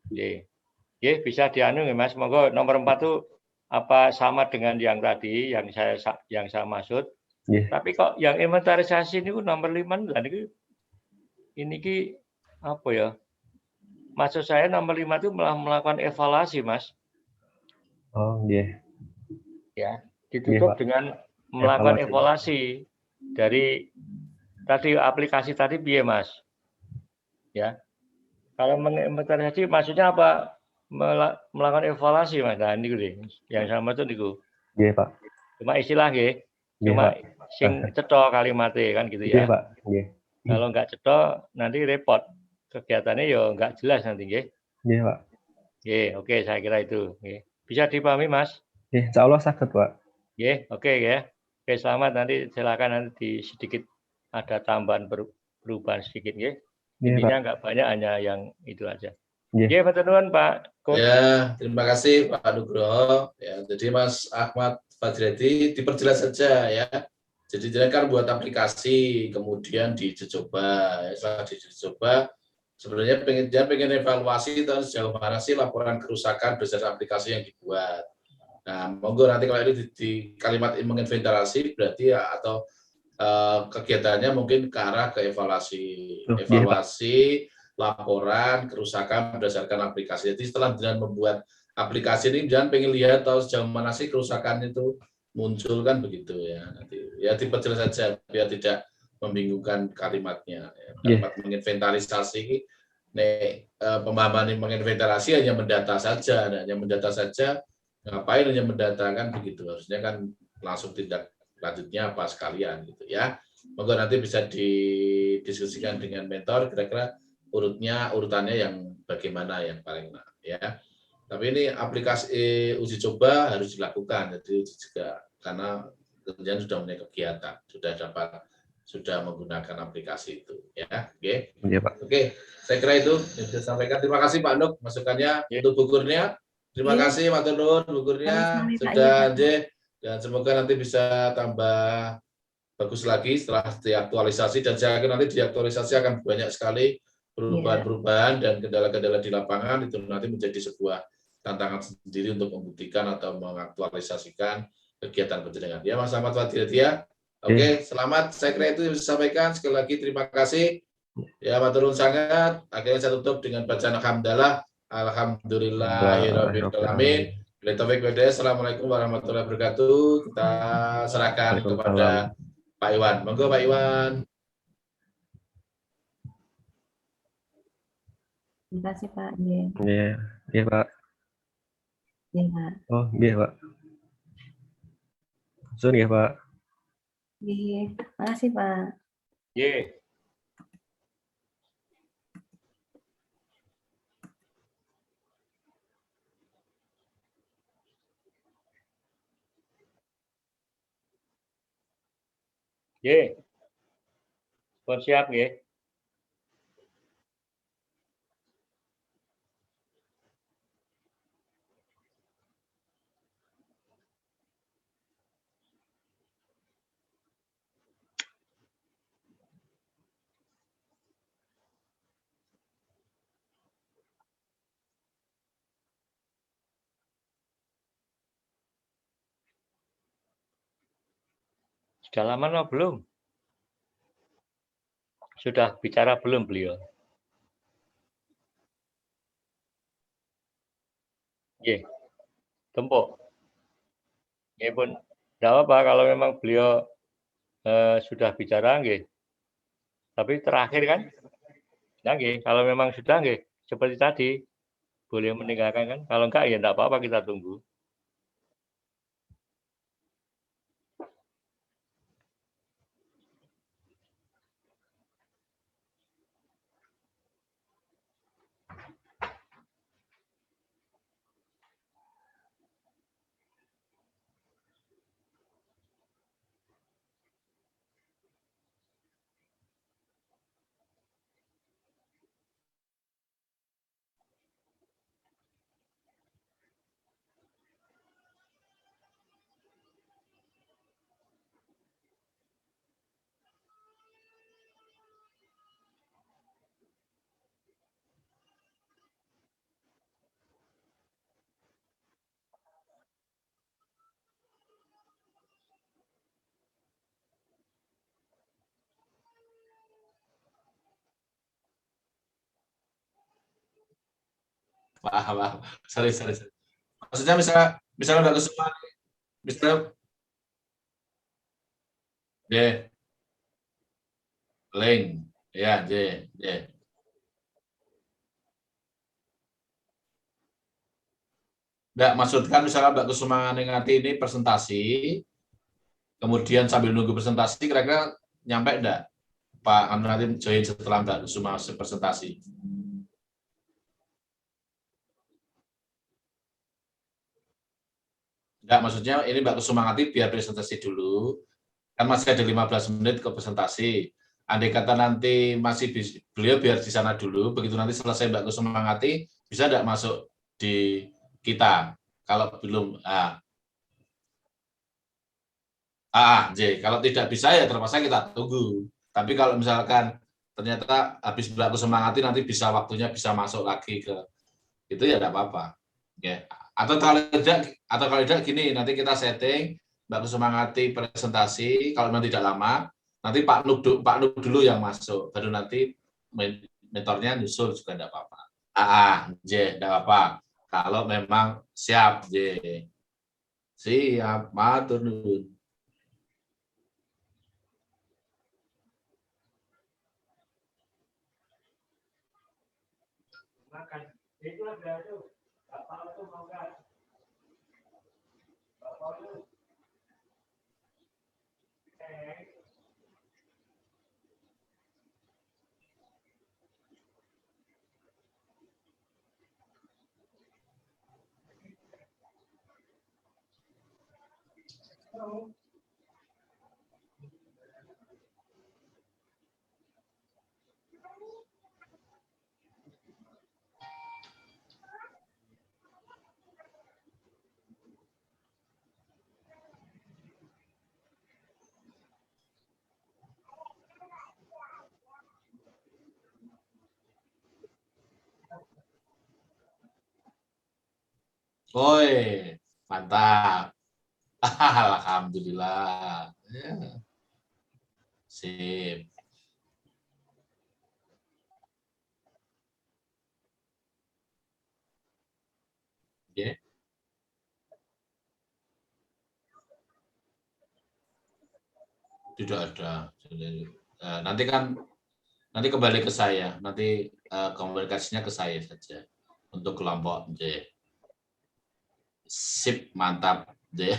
Nggih. Nggih, bisa dianu nggih Mas. Monggo nomor 4 tuh apa sama dengan yang tadi yang saya maksud. Iya. Tapi kok yang inventarisasi niku nomor 5 lah niku ini ki apa ya? Maksud saya nomor 5 itu melakukan evaluasi, Mas. Oh, iya. Ya, ditutup dengan melakukan evaluasi dari tadi aplikasi tadi piye, Mas? Ya. Kalau menginventarisasi maksudnya apa? Melakukan evaluasi, Mas. Nah, niku yang sama itu niku. Iya, Pak. Cuma istilah nggih. Cuma sing cetha kalimatnya kan gitu ya. Iya, Pak. Iya. Kalau nggak cetha nanti repot. Kegiatannya ya nggak jelas nanti nggih. Iya, Pak. Nggih, oke saya kira itu. Nggih. Bisa dipahami, Mas? Iya, insya Allah sakit, Pak. Nggih, oke ya. Oke, selamat nanti silakan nanti sedikit ada tambahan perubahan sedikit nggih. Intinya nggak banyak hanya yang itu aja. Nggih, matur nuwun Pak. Ya, terima kasih Pak Nugroho. Ya, jadi Mas Ahmad Fadriyadi diperjelas saja ya. Jadi dia kan buat aplikasi, kemudian diuji coba. Ya, setelah diuji coba, sebenarnya pengen evaluasi dan sejauh mana sih laporan kerusakan berdasarkan aplikasi yang dibuat. Nah, monggo nanti kalau itu di kalimat menginventarisasi berarti ya atau kegiatannya mungkin ke arah ke evaluasi, laporan kerusakan berdasarkan aplikasi. Jadi setelah dengan membuat aplikasi ini, jangan pengen lihat tahu sejauh mana sih kerusakan itu muncul kan begitu ya. Nanti ya diperjelas saja biar tidak membingungkan kalimatnya. Ya. Kalimat menginventarisasi, pemahaman menginventarisasi hanya mendata saja, hanya mendata saja. Ngapain hanya mendatakan begitu? Harusnya kan langsung tindak lanjutnya apa sekalian gitu ya. Monggo nanti bisa didiskusikan dengan mentor kira-kira urutannya yang bagaimana yang paling ya. Tapi ini aplikasi uji coba harus dilakukan, jadi juga karena kemudian sudah mulai kegiatan, sudah menggunakan aplikasi itu ya. Oke. Iya, Pak. Oke, saya kira itu yang bisa sampaikan. Terima kasih Pak Nuk masukannya untuk bukurnya. Terima kasih matur nuwun bukurnya sudah dan semoga nanti bisa tambah bagus lagi setelah diaktualisasi dan saya yakin nanti diaktualisasi akan banyak sekali perubahan-perubahan dan kendala-kendala di lapangan itu nanti menjadi sebuah tantangan sendiri untuk membuktikan atau mengaktualisasikan kegiatan penjenengan. Ya Mas Ahmad Fadriyadi ya. Oke, selamat. Saya kira itu yang bisa sampaikan. Sekali lagi terima kasih. Ya matur nuwun sangat. Akhirnya saya tutup dengan bacaan hamdalah. Alhamdulillahirabbil alamin. Assalamualaikum warahmatullahi wabarakatuh. Kita serahkan kepada Pak Iwan. Monggo Pak Iwan. Terima kasih Pak. Iya, iya Pak. Iya Pak. Oh, iya Pak. Sun ya Pak. Iya, makasih Pak. Iya. Nggih. Pun siap nggih. Sudah lama atau belum? Sudah bicara belum beliau? Nggih, tumpuk. Nggih pun, tidak apa kalau memang beliau sudah bicara, nggih. Tapi terakhir kan, ya nggih, kalau memang sudah nggih, seperti tadi, boleh meninggalkan kan. Kalau enggak ya enggak apa-apa kita tunggu. Paham, paham. Sorry, sorry, sorry. Maksudnya misalnya Mbak Kusuma, misalnya J, link, ya J, J. Nggak, maksudkan misalnya Mbak Kusuma Ningati ini presentasi, kemudian sambil nunggu presentasi, kira-kira nyampe enggak Pak Anu nanti join setelah Mbak Kusuma presentasi? Enggak, maksudnya ini Mbak Kusuma Ngati biar presentasi dulu, kan masih ada 15 menit ke presentasi. Andai kata nanti masih beliau biar di sana dulu, begitu nanti selesai Mbak Kusuma Ngati, bisa enggak masuk di kita? Kalau belum, J. Kalau tidak bisa ya terpaksa kita tunggu. Tapi kalau misalkan ternyata habis Mbak Kusuma Ngati nanti bisa waktunya bisa masuk lagi ke itu ya tidak apa-apa. Ya. Atau kalau tidak gini, nanti kita setting Mbak Kusuma Ngati presentasi, kalau memang tidak lama, nanti Pak Nuk dulu yang masuk, baru nanti mentornya nyusul juga tidak apa-apa. J, tidak apa-apa. Kalau memang siap, J. Siap, matur nuwun. Makan. Itulah berarti. Bapak itu mau kan? Bapak itu. Woi, mantap. Alhamdulillah. Ya, sip. Ya, tidak ada. Nanti kembali ke saya. Nanti komunikasinya ke saya saja untuk kelompok J. Sip, mantap. J.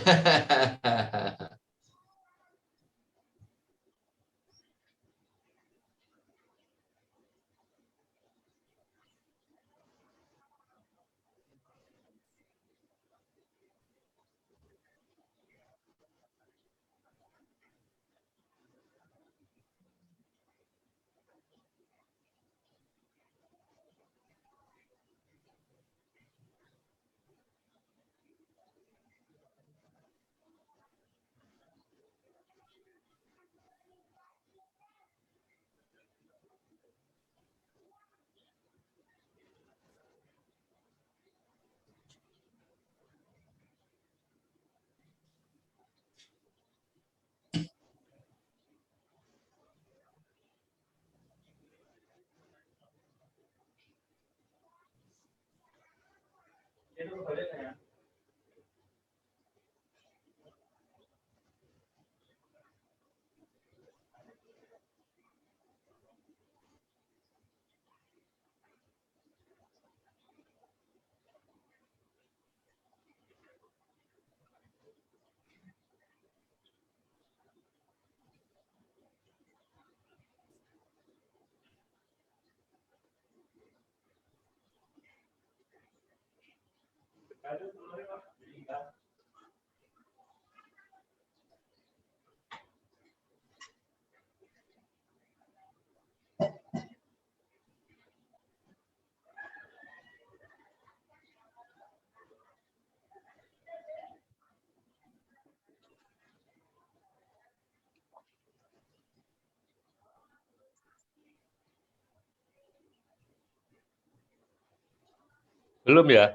Belum ya?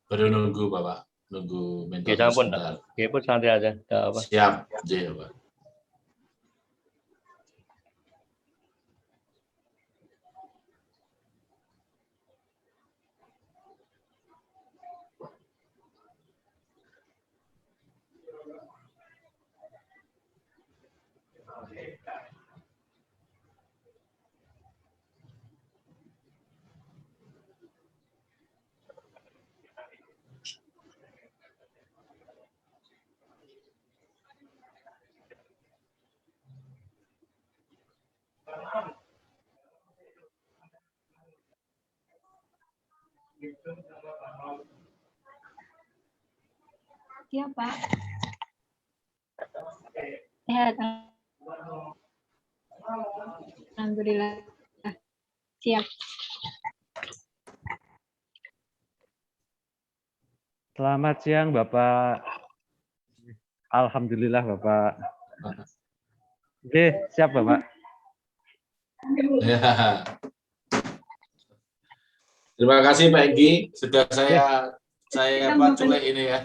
Baru nunggu Bapak, nunggu mentor Ya, sampun, sebentar. ya pun santai aja. Nggak apa. Siap, J, Pak. Siap, Pak. Sehat. Alhamdulillah. Siap. Selamat siang, Bapak. Alhamdulillah, Bapak. Oke, siap, Bapak. Ya. Terima kasih Pak Enggi, sudah saya culik ini ya.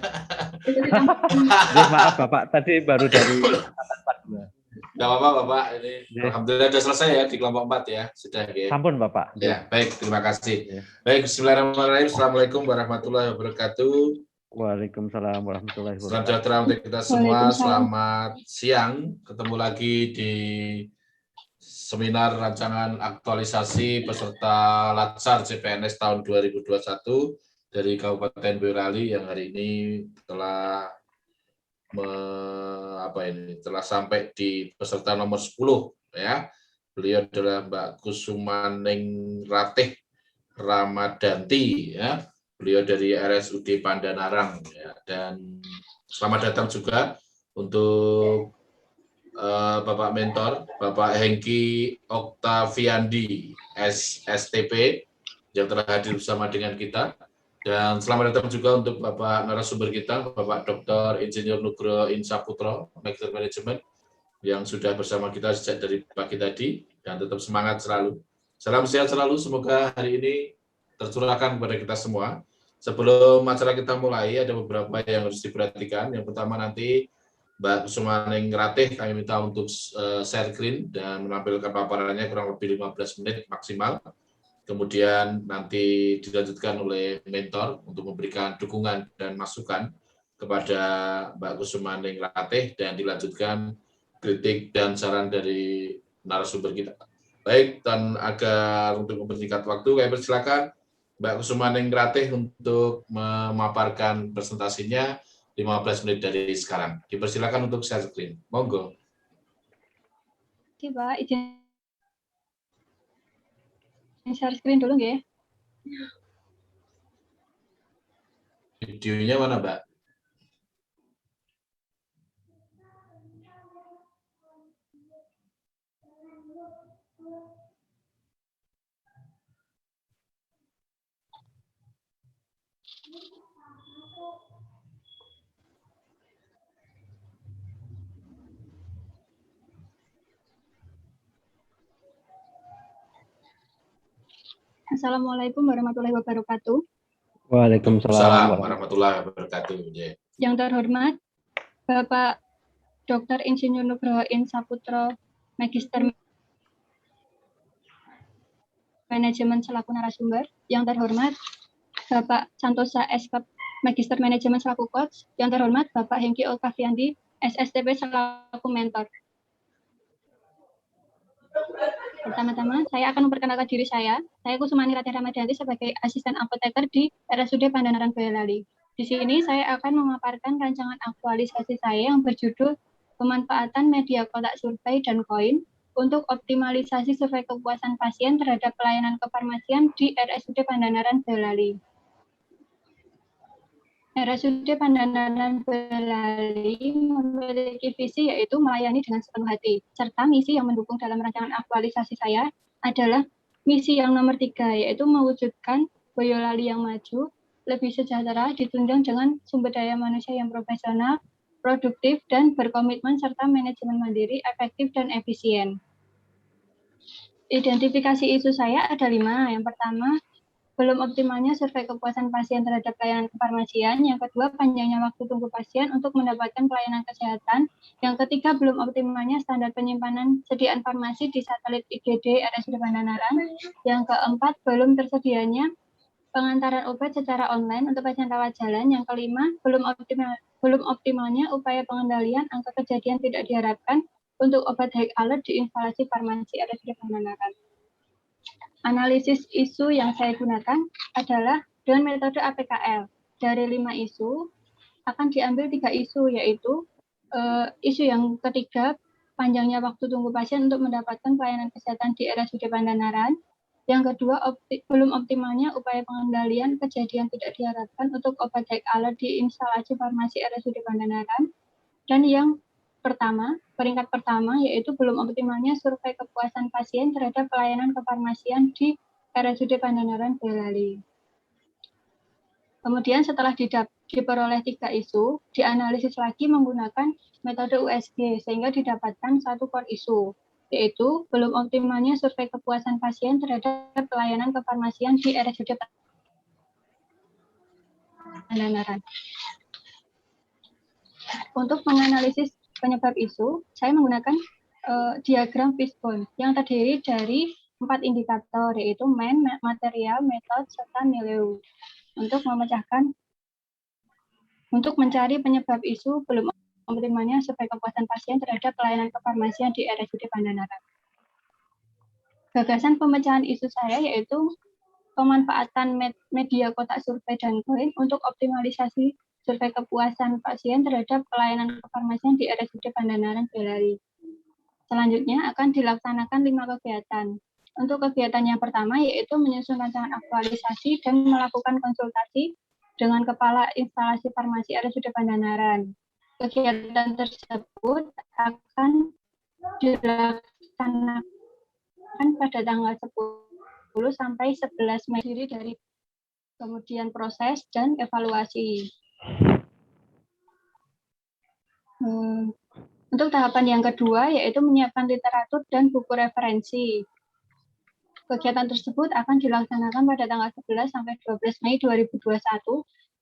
Maaf, Bapak. Tadi baru dari Tidak apa-apa Bapak, ini alhamdulillah sudah selesai ya di kelompok 4 ya, sudah ya. Sampun, Bapak. Ya, baik, terima kasih. Baik, bismillahirrahmanirrahim. Assalamualaikum warahmatullahi wabarakatuh. Waalaikumsalam warahmatullahi Selamat wabarakatuh. sejahtera untuk kita semua. Selamat siang. Ketemu lagi di seminar rancangan aktualisasi peserta Latsar CPNS tahun 2021 dari Kabupaten Boyolali yang hari ini telah telah sampai di peserta nomor 10 ya. Beliau adalah Mbak Kusumaning Ratih Ramadanti ya. Beliau dari RSUD Pandanarang ya. Dan selamat datang juga untuk Bapak Mentor, Bapak Hengki Oktaviandi, SSTP, yang telah hadir bersama dengan kita. Dan selamat datang juga untuk Bapak narasumber kita, Bapak Dr. Insinyur Nugroho Insaputro, Magister Manajemen, yang sudah bersama kita sejak dari pagi tadi, dan tetap semangat selalu. Salam sehat selalu, semoga hari ini tercurahkan kepada kita semua. Sebelum acara kita mulai, ada beberapa yang harus diperhatikan. Yang pertama nanti, Mbak Kusumaning Ratih kami minta untuk share screen dan menampilkan paparannya kurang lebih 15 menit maksimal. Kemudian nanti dilanjutkan oleh mentor untuk memberikan dukungan dan masukan kepada Mbak Kusumaning Ratih dan dilanjutkan kritik dan saran dari narasumber kita. Baik, dan agar untuk mempersingkat waktu, kami persilakan Mbak Kusumaning Ratih untuk memaparkan presentasinya 15 menit dari sekarang. Dipersilakan untuk share screen. Monggo. Oke, Pak. Izin share screen dulu nggih. Videonya mana, Mbak? Assalamualaikum warahmatullahi wabarakatuh. Waalaikumsalam warahmatullahi wabarakatuh. Yang terhormat Bapak Dr. Insinyur Nugroho Insaputro, Magister Manajemen selaku narasumber. Yang terhormat Bapak Santosa SK Magister Manajemen selaku coach. Yang terhormat Bapak Hengki Okaviandi SSTP selaku mentor. Pertama-tama, saya akan memperkenalkan diri saya. Saya Kusumani Ratih Ramadhanti sebagai asisten apoteker di RSUD Pandanaran Boyolali. Di sini saya akan memaparkan rancangan aktualisasi saya yang berjudul Pemanfaatan Media Kotak Survei dan Koin untuk optimalisasi survei kepuasan pasien terhadap pelayanan kefarmasian di RSUD Pandanaran Boyolali. RSUD Pandanaran Boyolali memiliki visi yaitu melayani dengan sepenuh hati, serta misi yang mendukung dalam rancangan aktualisasi saya adalah misi yang nomor 3, yaitu mewujudkan Boyolali yang maju, lebih sejahtera, ditunjang dengan sumber daya manusia yang profesional, produktif, dan berkomitmen, serta manajemen mandiri, efektif, dan efisien. Identifikasi isu saya ada 5. Yang pertama, belum optimalnya survei kepuasan pasien terhadap pelayanan kefarmasian. Yang kedua, panjangnya waktu tunggu pasien untuk mendapatkan pelayanan kesehatan. Yang ketiga, belum optimalnya standar penyimpanan sediaan farmasi di satelit IGD RSUD Pandanaran. Yang keempat, belum tersedianya pengantaran obat secara online untuk pasien rawat jalan. Yang kelima, belum optimalnya upaya pengendalian angka kejadian tidak diharapkan untuk obat high alert di instalasi farmasi RSUD Pandanaran. Analisis isu yang saya gunakan adalah dengan metode APKL. Dari 5 isu, akan diambil 3 isu, yaitu isu yang ketiga, panjangnya waktu tunggu pasien untuk mendapatkan pelayanan kesehatan di RSUD Pandanaran. Yang kedua, belum optimalnya upaya pengendalian kejadian tidak diharapkan untuk obat high alert di instalasi farmasi RSUD Pandanaran. Dan yang pertama, peringkat pertama, yaitu belum optimalnya survei kepuasan pasien terhadap pelayanan kefarmasian di RSUD Pandanaran Boyolali. Kemudian setelah diperoleh 3 isu, dianalisis lagi menggunakan metode USG sehingga didapatkan 1 core isu, yaitu belum optimalnya survei kepuasan pasien terhadap pelayanan kefarmasian di RSUD Pandanaran. Untuk menganalisis penyebab isu, saya menggunakan diagram fishbone yang terdiri dari 4 indikator, yaitu man, material, metode, serta nilai. Untuk mencari penyebab isu belum optimalnya survei kepuasan pasien terhadap pelayanan kefarmasian di RSUD Pandanaran. Gagasan pemecahan isu saya yaitu pemanfaatan media kotak survei dan koin untuk optimalisasi survei kepuasan pasien terhadap pelayanan kefarmasian di RSUD Pandanaran Boyolali. Selanjutnya akan dilaksanakan 5 kegiatan. Untuk kegiatan yang pertama yaitu menyusun rancangan aktualisasi dan melakukan konsultasi dengan Kepala Instalasi Farmasi RSUD Pandanaran. Kegiatan tersebut akan dilaksanakan pada tanggal 10 sampai 11 Mei dari kemudian proses dan evaluasi. Untuk tahapan yang kedua yaitu menyiapkan literatur dan buku referensi. Kegiatan tersebut akan dilaksanakan pada tanggal 11 sampai 12 Mei 2021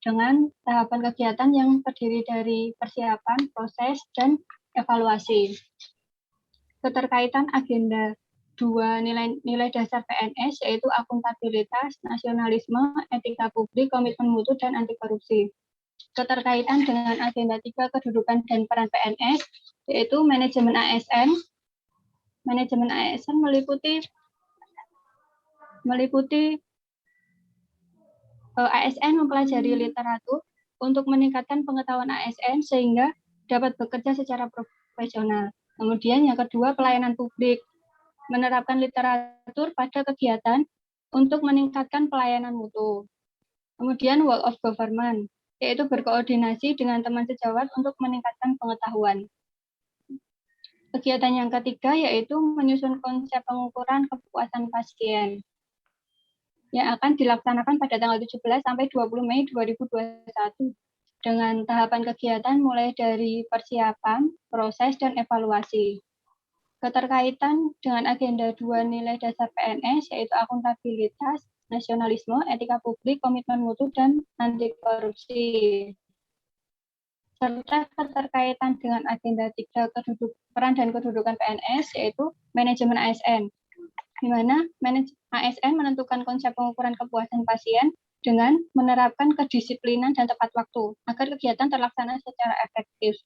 dengan tahapan kegiatan yang terdiri dari persiapan, proses, dan evaluasi. Keterkaitan agenda 2 nilai dasar PNS yaitu akuntabilitas, nasionalisme, etika publik, komitmen mutu, dan anti korupsi. Keterkaitan dengan agenda 3 kedudukan dan peran PNS yaitu manajemen ASN. Manajemen ASN meliputi ASN mempelajari literatur untuk meningkatkan pengetahuan ASN sehingga dapat bekerja secara profesional. Kemudian yang kedua, pelayanan publik, menerapkan literatur pada kegiatan untuk meningkatkan pelayanan mutu. Kemudian work of government, yaitu berkoordinasi dengan teman sejawat untuk meningkatkan pengetahuan. Kegiatan yang ketiga yaitu menyusun konsep pengukuran kepuasan pasien yang akan dilaksanakan pada tanggal 17 sampai 20 Mei 2021 dengan tahapan kegiatan mulai dari persiapan, proses, dan evaluasi. Keterkaitan dengan agenda 2 nilai dasar PNS yaitu akuntabilitas, nasionalisme, etika publik, komitmen mutu, dan anti korupsi. Serta keterkaitan dengan agenda 3 peran dan kedudukan PNS yaitu manajemen ASN, di mana ASN menentukan konsep pengukuran kepuasan pasien dengan menerapkan kedisiplinan dan tepat waktu agar kegiatan terlaksana secara efektif.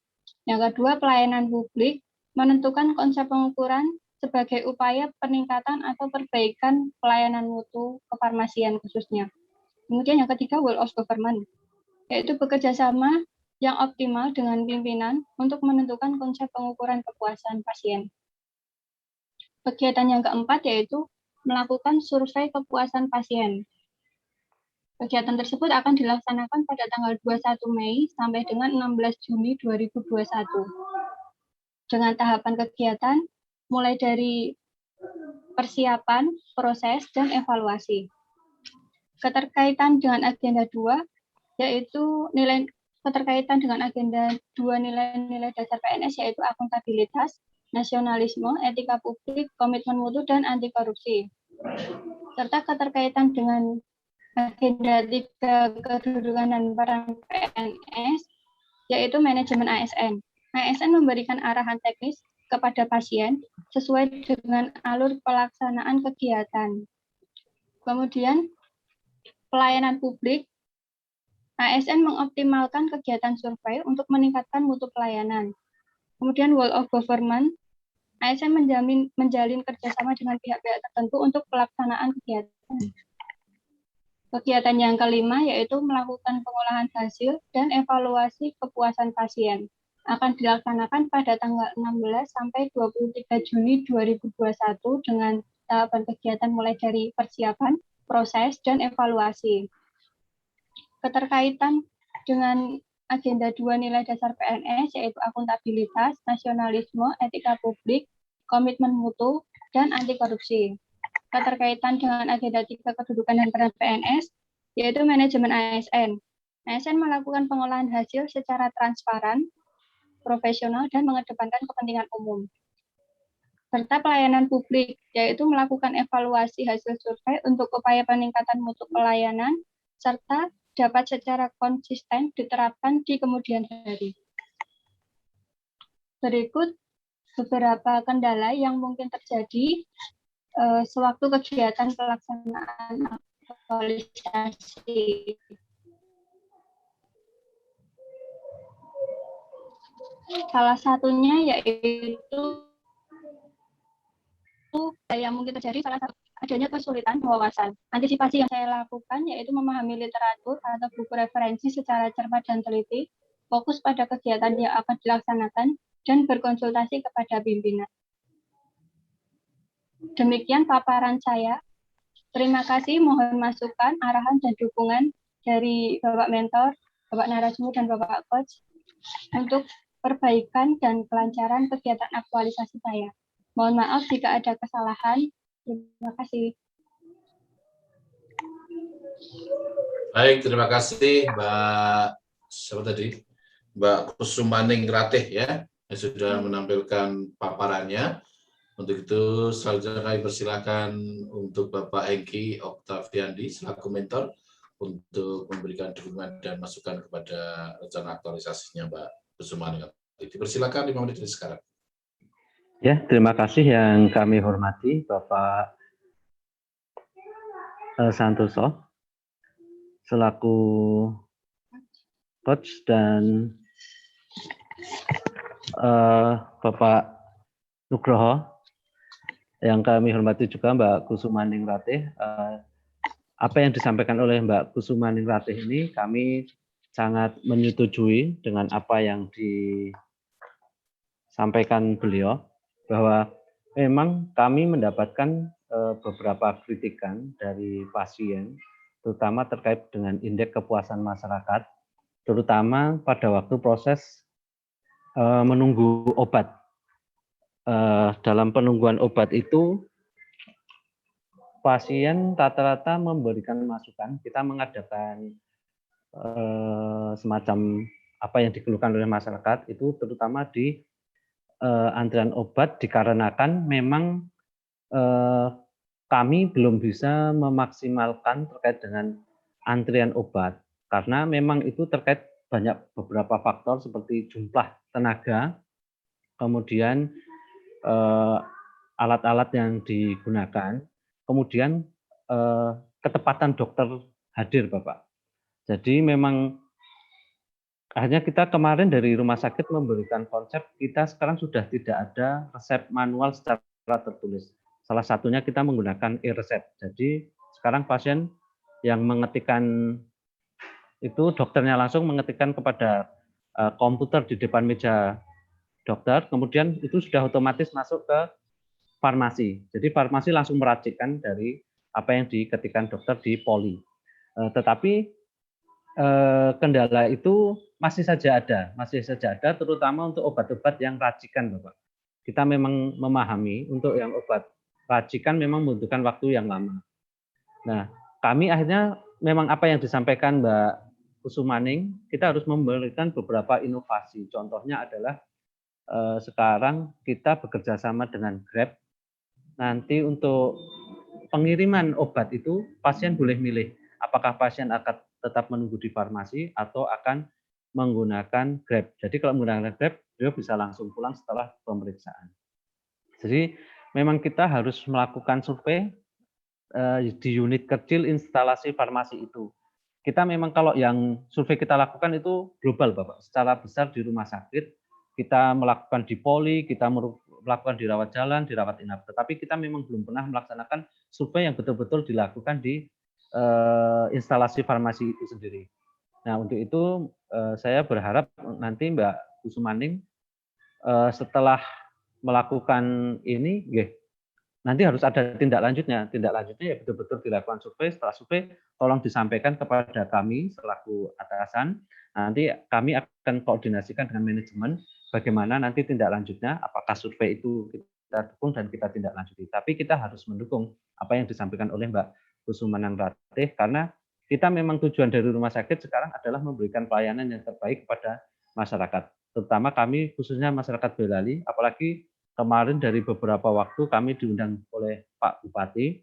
Yang kedua, pelayanan publik menentukan konsep pengukuran sebagai upaya peningkatan atau perbaikan pelayanan mutu kefarmasian khususnya. Kemudian yang ketiga, role of government, yaitu bekerja sama yang optimal dengan pimpinan untuk menentukan konsep pengukuran kepuasan pasien. Kegiatan yang keempat yaitu melakukan survei kepuasan pasien. Kegiatan tersebut akan dilaksanakan pada tanggal 21 Mei sampai dengan 16 Juni 2021. Dengan tahapan kegiatan mulai dari persiapan, proses, dan evaluasi. Keterkaitan dengan agenda 2 yaitu keterkaitan dengan agenda 2 nilai-nilai dasar PNS yaitu akuntabilitas, nasionalisme, etika publik, komitmen mutu, dan anti korupsi. Serta keterkaitan dengan agenda 3 kedudukan dan peran PNS, yaitu manajemen ASN. ASN memberikan arahan teknis kepada pasien sesuai dengan alur pelaksanaan kegiatan. Kemudian, pelayanan publik, ASN mengoptimalkan kegiatan survei untuk meningkatkan mutu pelayanan. Kemudian, role of government, ASN menjalin kerjasama dengan pihak-pihak tertentu untuk pelaksanaan kegiatan. Kegiatan yang kelima yaitu melakukan pengolahan hasil dan evaluasi kepuasan pasien. Akan dilaksanakan pada tanggal 16 sampai 23 Juni 2021 dengan tahapan kegiatan mulai dari persiapan, proses, dan evaluasi. Keterkaitan dengan agenda 2 nilai dasar PNS yaitu akuntabilitas, nasionalisme, etika publik, komitmen mutu, dan anti korupsi. Keterkaitan dengan agenda 3 kedudukan dan peran PNS, yaitu manajemen ASN. ASN melakukan pengolahan hasil secara transparan, profesional, dan mengedepankan kepentingan umum. Serta pelayanan publik, yaitu melakukan evaluasi hasil survei untuk upaya peningkatan mutu pelayanan, serta dapat secara konsisten diterapkan di kemudian hari. Berikut beberapa kendala yang mungkin terjadi sewaktu kegiatan pelaksanaan aktualisasi. Salah satunya yaitu yang mungkin terjadi salah satu adanya kesulitan wawasan. Antisipasi yang saya lakukan yaitu memahami literatur atau buku referensi secara cermat dan teliti, fokus pada kegiatan yang akan dilaksanakan, dan berkonsultasi kepada pimpinan. Demikian paparan saya. Terima kasih, mohon masukan, arahan, dan dukungan dari Bapak Mentor, Bapak Narasumber, dan Bapak Coach untuk perbaikan dan kelancaran kegiatan aktualisasi saya. Mohon maaf jika ada kesalahan. Terima kasih. Baik, terima kasih Mbak siapa tadi? Mbak Kusumaning Ratih ya, yang sudah menampilkan paparannya. Untuk itu selanjutnya kami persilakan untuk Bapak Hengki Oktaviandi selaku mentor untuk memberikan dukungan dan masukan kepada rencana aktualisasinya Mbak Kusumaning Ratih. Dipersilakan 5 menit dari sekarang. Ya, terima kasih yang kami hormati Bapak Santoso selaku coach dan Bapak Nugroho yang kami hormati juga Mbak Kusumaning Ratih. Apa yang disampaikan oleh Mbak Kusumaning Ratih ini kami sangat menyetujui dengan apa yang disampaikan beliau, bahwa memang kami mendapatkan beberapa kritikan dari pasien, terutama terkait dengan indeks kepuasan masyarakat, terutama pada waktu proses menunggu obat. Dalam penungguan obat itu, pasien rata-rata memberikan masukan. Kita mengadakan semacam apa yang dikeluhkan oleh masyarakat, itu terutama di antrian obat dikarenakan memang kami belum bisa memaksimalkan terkait dengan antrian obat, karena memang itu terkait banyak beberapa faktor seperti jumlah tenaga, kemudian alat-alat yang digunakan, kemudian ketepatan dokter hadir Bapak. Jadi memang hanya kita kemarin dari rumah sakit memberikan konsep kita sekarang sudah tidak ada resep manual secara tertulis. Salah satunya kita menggunakan e-resep. Jadi sekarang pasien yang mengetikkan itu dokternya langsung mengetikkan kepada komputer di depan meja dokter, kemudian itu sudah otomatis masuk ke farmasi. Jadi farmasi langsung meracikkan dari apa yang diketikkan dokter di poli. Tetapi kendala itu masih saja ada, terutama untuk obat-obat yang racikan, Bapak. Kita memang memahami untuk yang obat racikan memang membutuhkan waktu yang lama. Nah, kami akhirnya memang apa yang disampaikan Mbak Kusumaning, kita harus memberikan beberapa inovasi. Contohnya adalah sekarang kita bekerja sama dengan Grab. Nanti untuk pengiriman obat itu pasien boleh milih apakah pasien akan tetap menunggu di farmasi atau akan menggunakan Grab. Jadi kalau menggunakan Grab, beliau bisa langsung pulang setelah pemeriksaan. Jadi memang kita harus melakukan survei di unit kecil instalasi farmasi itu. Kita memang kalau yang survei kita lakukan itu global, Bapak. Secara besar di rumah sakit, kita melakukan di poli, kita melakukan di rawat jalan, di rawat inap. Tetapi kita memang belum pernah melaksanakan survei yang betul-betul dilakukan di instalasi farmasi itu sendiri. Nah, untuk itu saya berharap nanti Mbak Kusumaning setelah melakukan ini, nanti harus ada tindak lanjutnya. Tindak lanjutnya ya betul-betul dilakukan survei. Setelah survei, tolong disampaikan kepada kami selaku atasan. Nanti kami akan koordinasikan dengan manajemen bagaimana nanti tindak lanjutnya, apakah survei itu kita dukung dan kita tindak lanjuti. Tapi kita harus mendukung apa yang disampaikan oleh Mbak Kusumaning Ratih, karena kita memang tujuan dari rumah sakit sekarang adalah memberikan pelayanan yang terbaik kepada masyarakat. Terutama kami khususnya masyarakat Boyolali, apalagi kemarin dari beberapa waktu kami diundang oleh Pak Bupati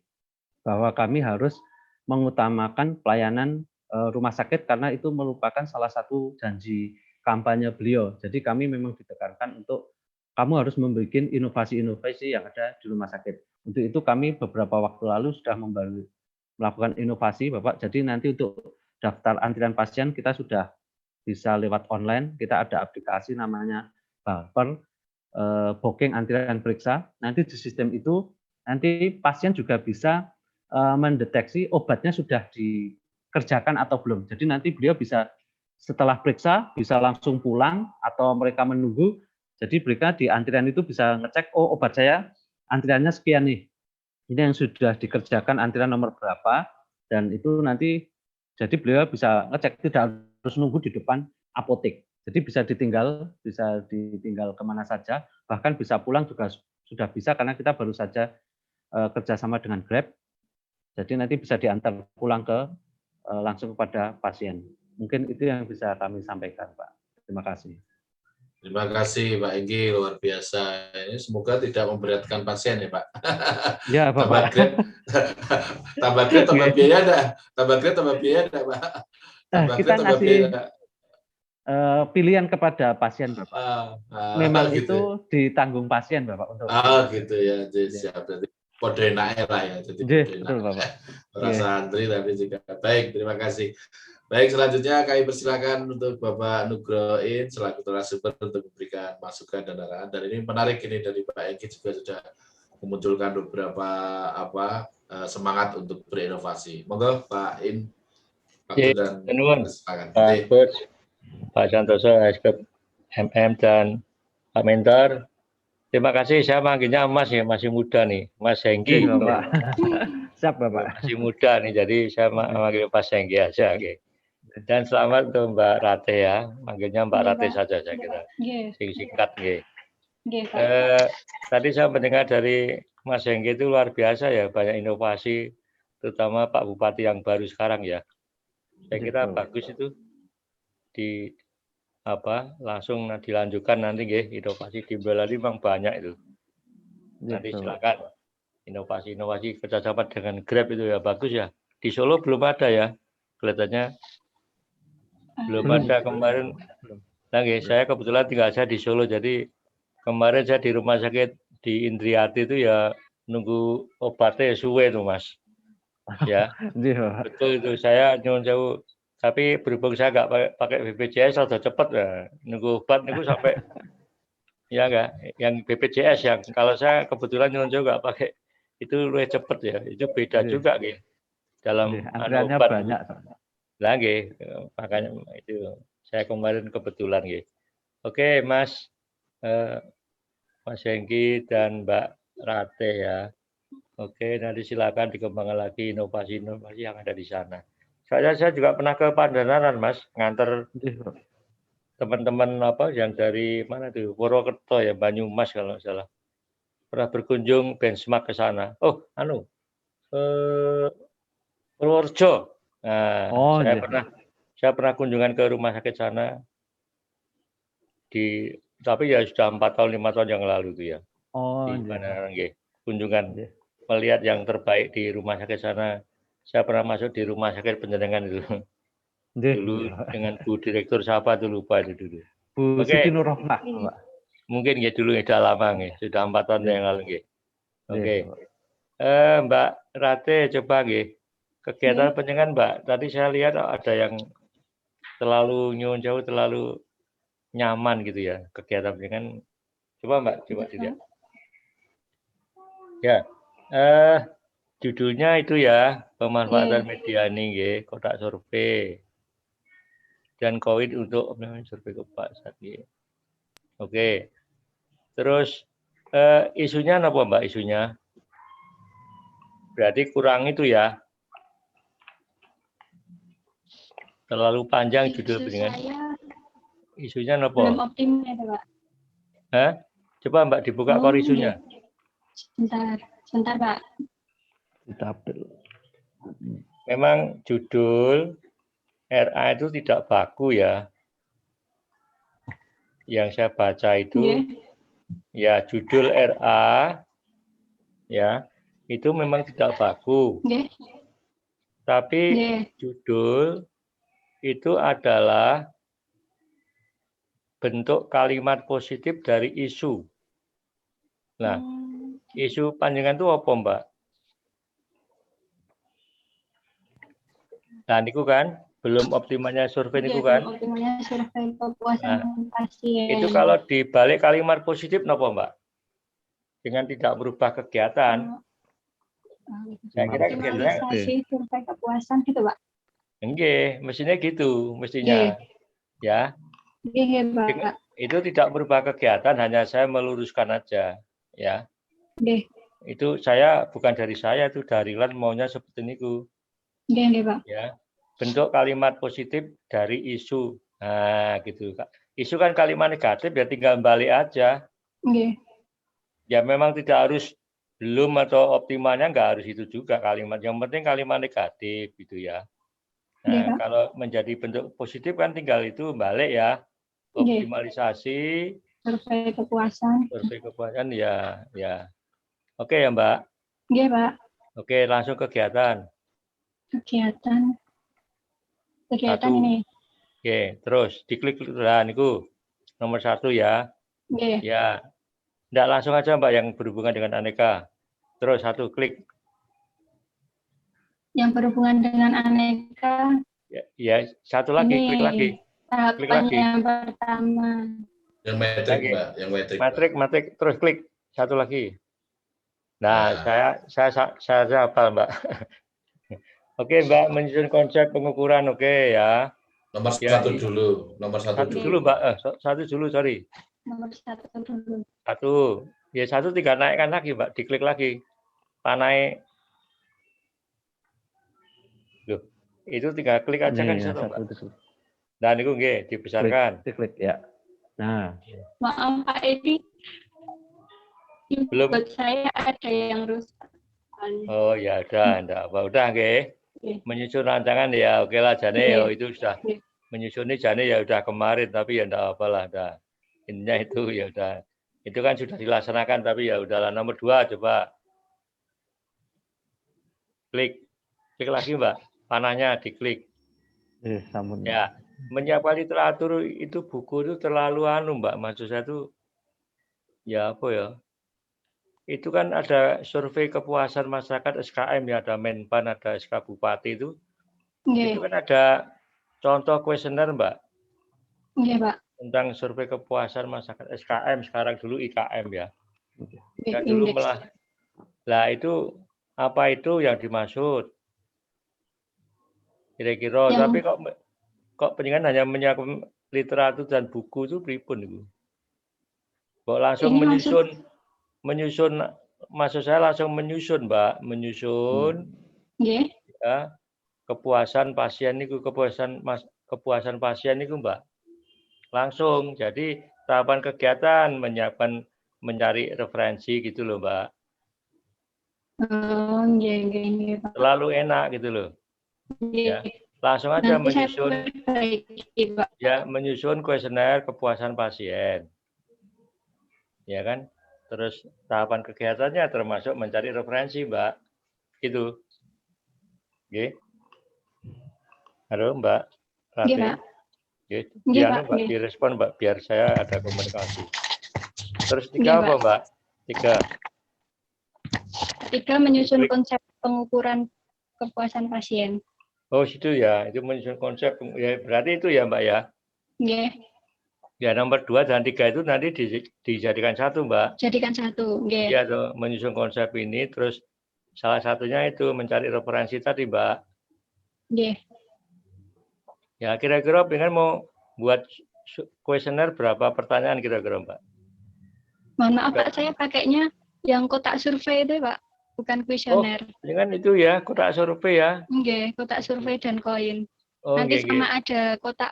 bahwa kami harus mengutamakan pelayanan rumah sakit karena itu merupakan salah satu janji kampanye beliau. Jadi kami memang ditekankan untuk kamu harus membuat inovasi-inovasi yang ada di rumah sakit. Untuk itu kami beberapa waktu lalu sudah melakukan inovasi, Bapak. Jadi nanti untuk daftar antrian pasien kita sudah bisa lewat online. Kita ada aplikasi namanya Balper, booking antrian periksa. Nanti di sistem itu nanti pasien juga bisa mendeteksi obatnya sudah dikerjakan atau belum. Jadi nanti beliau bisa setelah periksa bisa langsung pulang atau mereka menunggu. Jadi mereka di antrian itu bisa ngecek, oh obat saya antriannya sekian nih. Ini yang sudah dikerjakan antrian nomor berapa, dan itu nanti jadi beliau bisa ngecek, tidak harus nunggu di depan apotek. Jadi bisa ditinggal kemana saja, bahkan bisa pulang juga sudah bisa karena kita baru saja kerjasama dengan Grab. Jadi nanti bisa diantar pulang langsung kepada pasien. Mungkin itu yang bisa kami sampaikan, Pak. Terima kasih. Terima kasih Pak Enggi, luar biasa. Ini semoga tidak memberatkan pasien ya Pak. Ya Pak. Tambah biaya enggak? Tambah biaya enggak Pak? Kita ngasih pilihan kepada pasien Bapak. Memang gitu. Itu ditanggung pasien Bapak untuk. Gitu ya. Jadi siap. Berarti kode enak lah ya. Jadi betul Bapak. Rasa antri tapi juga baik. Terima kasih. Baik, selanjutnya kami persilakan untuk Bapak Nugroin selaku narasumber untuk memberikan masukan dan arahan. Dan ini menarik ini dari Pak Enggi juga sudah memunculkan beberapa semangat untuk berinovasi. Monggo Pak In, Pak dan silakan. Pak Santoso, SKP MM dan Pak Mentor. Terima kasih. Saya manggilnya Mas ya, masih muda nih, Mas Enggi. Bapak. Siap Bapak. Masih muda nih, jadi saya manggil Pak Enggi aja. Okay. Dan selamat untuk Mbak Ratih ya, manggilnya Mbak Ratih saja saya kira. Singkat. Tadi saya mendengar dari Mas Enggi itu luar biasa ya, banyak inovasi, terutama Pak Bupati yang baru sekarang ya. Saya kira bagus itu langsung dilanjutkan nanti inovasi di Boyolali memang banyak itu. Nanti silakan inovasi kerjasama dengan Grab itu ya bagus ya. Di Solo belum ada ya, kelihatannya. Belum ada kemarin. Saya kebetulan tinggal saya di Solo, jadi kemarin saya di rumah sakit di Indriati itu ya nunggu obatnya suwe tuh Mas. Ya, Nggih, Pak. betul itu. Saya nyuwun sewu. Tapi berhubung saya nggak pakai BPJS, sudah cepet ya. Nunggu obat niku sampai ya enggak. Yang BPJS yang kalau saya kebetulan nyuwun sewu nggak pakai itu lebih cepet ya. Itu beda Nggih. juga gitu dalam Nggih, antriannya obat. banyak. Lah nggih, makanya itu saya kemarin kebetulan nggih. Oke, Mas Mas Hengki dan Mbak Rate ya. Oke, nanti silakan dikembangkan lagi inovasi-inovasi yang ada di sana. Saya juga pernah ke Pandanaran, Mas, nganter Nggih, Pak. teman-teman apa yang dari mana tuh Purwokerto ya, Banyumas kalau nggak salah. Pernah berkunjung benchmark ke sana. Oh, Purworejo. Nah, Oh, saya nggih. pernah kunjungan ke rumah sakit sana tapi ya sudah 4 tahun 5 tahun yang lalu tuh ya. Oh, Di nggih. mana nggih, kunjungan Nggih. melihat yang terbaik di rumah sakit sana. Saya pernah masuk di rumah sakit penjenengan itu. Nggih, Dulu nggih, Pak. dengan Bu Direktur siapa itu lupa itu dulu. Bu Oke. Siti Nurrohmah, Pak. Mungkin ya dulu sudah lama nggih, sudah 4 tahun Nggih. yang lalu nggih. Oke. Nggih, Pak. Mbak Rate coba nggih. Kegiatan penjenengan Mbak, tadi saya lihat ada yang terlalu nyuwun sewu, terlalu nyaman gitu ya kegiatan penjenengan. Coba Mbak, coba dilihat. Ya. Judulnya itu ya, pemanfaatan media ini nggih, kotak survei. Dan COVID untuk survei kepuasan nggih. Oke. Terus isunya apa Mbak isunya? Berarti kurang itu ya. Terlalu panjang judul penjenengan. Isunya apa? Belum optimal ya, Pak. Hah? Coba Mbak dibuka kor isunya. Sebentar Pak. Memang judul RA itu tidak baku ya. Yang saya baca itu ya judul RA ya itu memang tidak baku. Tapi judul itu adalah bentuk kalimat positif dari isu. Nah, isu panjenengan itu apa, Mbak? Nah, niku kan belum optimalnya survei niku kan? Belum optimalnya survei kepuasan pasien. Itu kalau dibalik kalimat positif napa, Mbak? Dengan tidak merubah kegiatan. Saya kira kegiatannya survei kepuasan gitu, Pak. Enggak, mestinya gitu, mestinya. Ya. Pak. Itu tidak merubah kegiatan, hanya saya meluruskan aja, ya. Itu saya bukan dari saya, itu dari LAN maunya seperti itu. Pak. Ya. Bentuk kalimat positif dari isu. Nah, gitu, Kak. Isu kan kalimat negatif ya tinggal balik aja. Ya memang tidak harus belum atau optimalnya nggak harus itu juga kalimat. Yang penting kalimat negatif gitu ya. Nah, kalau menjadi bentuk positif kan tinggal itu balik ya. Optimalisasi survei kepuasan. Survei kepuasan ya. Oke ya, Mbak. Oke, Pak. Oke, langsung kegiatan. Kegiatan ini. Oke, terus diklik lah niku. Nomor 1 ya. Ya. Enggak langsung aja Mbak yang berhubungan dengan aneka. Terus 1 klik. Yang berhubungan dengan aneka. Ya, 1 lagi, klik lagi. Klik lagi. Yang pertama. Yang metrik, Mbak, yang metrik. Metrik, terus klik 1 lagi. Nah, saya hafal, Mbak. Oke, Mbak, menyusun konsep pengukuran, oke ya. Nomor 1 dulu, nomor 1 dulu. Mbak. 1 dulu, sorry. Nomor 1 dulu. 1. Ya 1 tinggal naikkan lagi, Mbak, diklik lagi. Panai. Loh, itu tinggal klik aja kan satu, Mbak. Nah, niku nggih, dibesarkan. Diklik ya. Nah. Maaf Pak Edi. Belum. Buat saya ada yang rusak. Oh ya udah, enggak apa. Udah nggih. Menyusun rancangan ya, oke lah jane ya itu sudah. Menyusunnya jane ya udah kemarin tapi ya enggak apalah dah. Intinya itu ya udah. Itu kan sudah dilaksanakan tapi ya udahlah. Nomor 2 coba. Klik lagi Mbak. Panahnya diklik. Ya, menyiapkan literatur itu buku itu terlalu Mbak. Maksud saya tuh ya apa ya? itu kan ada survei kepuasan masyarakat SKM ya, ada Menpan, ada SK Bupati itu. Nggih. Itu kan ada contoh kuesioner, Mbak, Nggih, Pak. tentang survei kepuasan masyarakat SKM, sekarang dulu IKM ya. Nggih, Ya dulu indeks. malah. Lah itu apa itu yang dimaksud? Kira-kira, Yang- tapi kok penjenengan hanya menyiapkan literatur dan buku itu pripun itu? Kok langsung Ini menyusun, maksud saya langsung menyusun, Mbak, menyusun Nggih. ya, kepuasan pasien itu, kepuasan pasien itu, Mbak. Langsung. Jadi tahapan kegiatan menyiapkan, mencari referensi gitu loh, Mbak. Oh, nggih, Pak. Terlalu enak gitu loh. Ya. Nggih. Langsung aja Nanti saya menyusun, perbaiki, Pak. ya, menyusun kuesioner kepuasan pasien. Ya kan? Terus tahapan kegiatannya termasuk mencari referensi, Mbak. Gitu. Oke. Halo, Mbak. Nggih, Rati. Pak. Oke. Nggih, Dianu, Pak. Mbak, Nggih. direspon, Mbak, biar saya ada komunikasi. Terus Nggih, 3 apa, Pak. Mbak? 3. 3, menyusun konsep pengukuran kepuasan pasien. Oh, situ ya. Itu menyusun konsep. Ya, berarti itu ya, Mbak ya. Nggih. Ya, nomor 2 dan 3 itu nanti dijadikan satu, Mbak. Jadikan 1. Nggih. Iya, tuh, menyusun konsep ini, terus salah satunya itu mencari referensi tadi, Mbak. Nggih. Ya, kira-kira pengen mau buat kuesioner berapa pertanyaan kira-kira, Mbak? Mohon maaf, Pak, saya pakainya yang kotak survei itu, Pak. Bukan kuesioner. Dengan itu ya, kotak survei ya. Nggih, kotak survei dan koin. Oh, Nanti nggih, sama nggih. ada kotak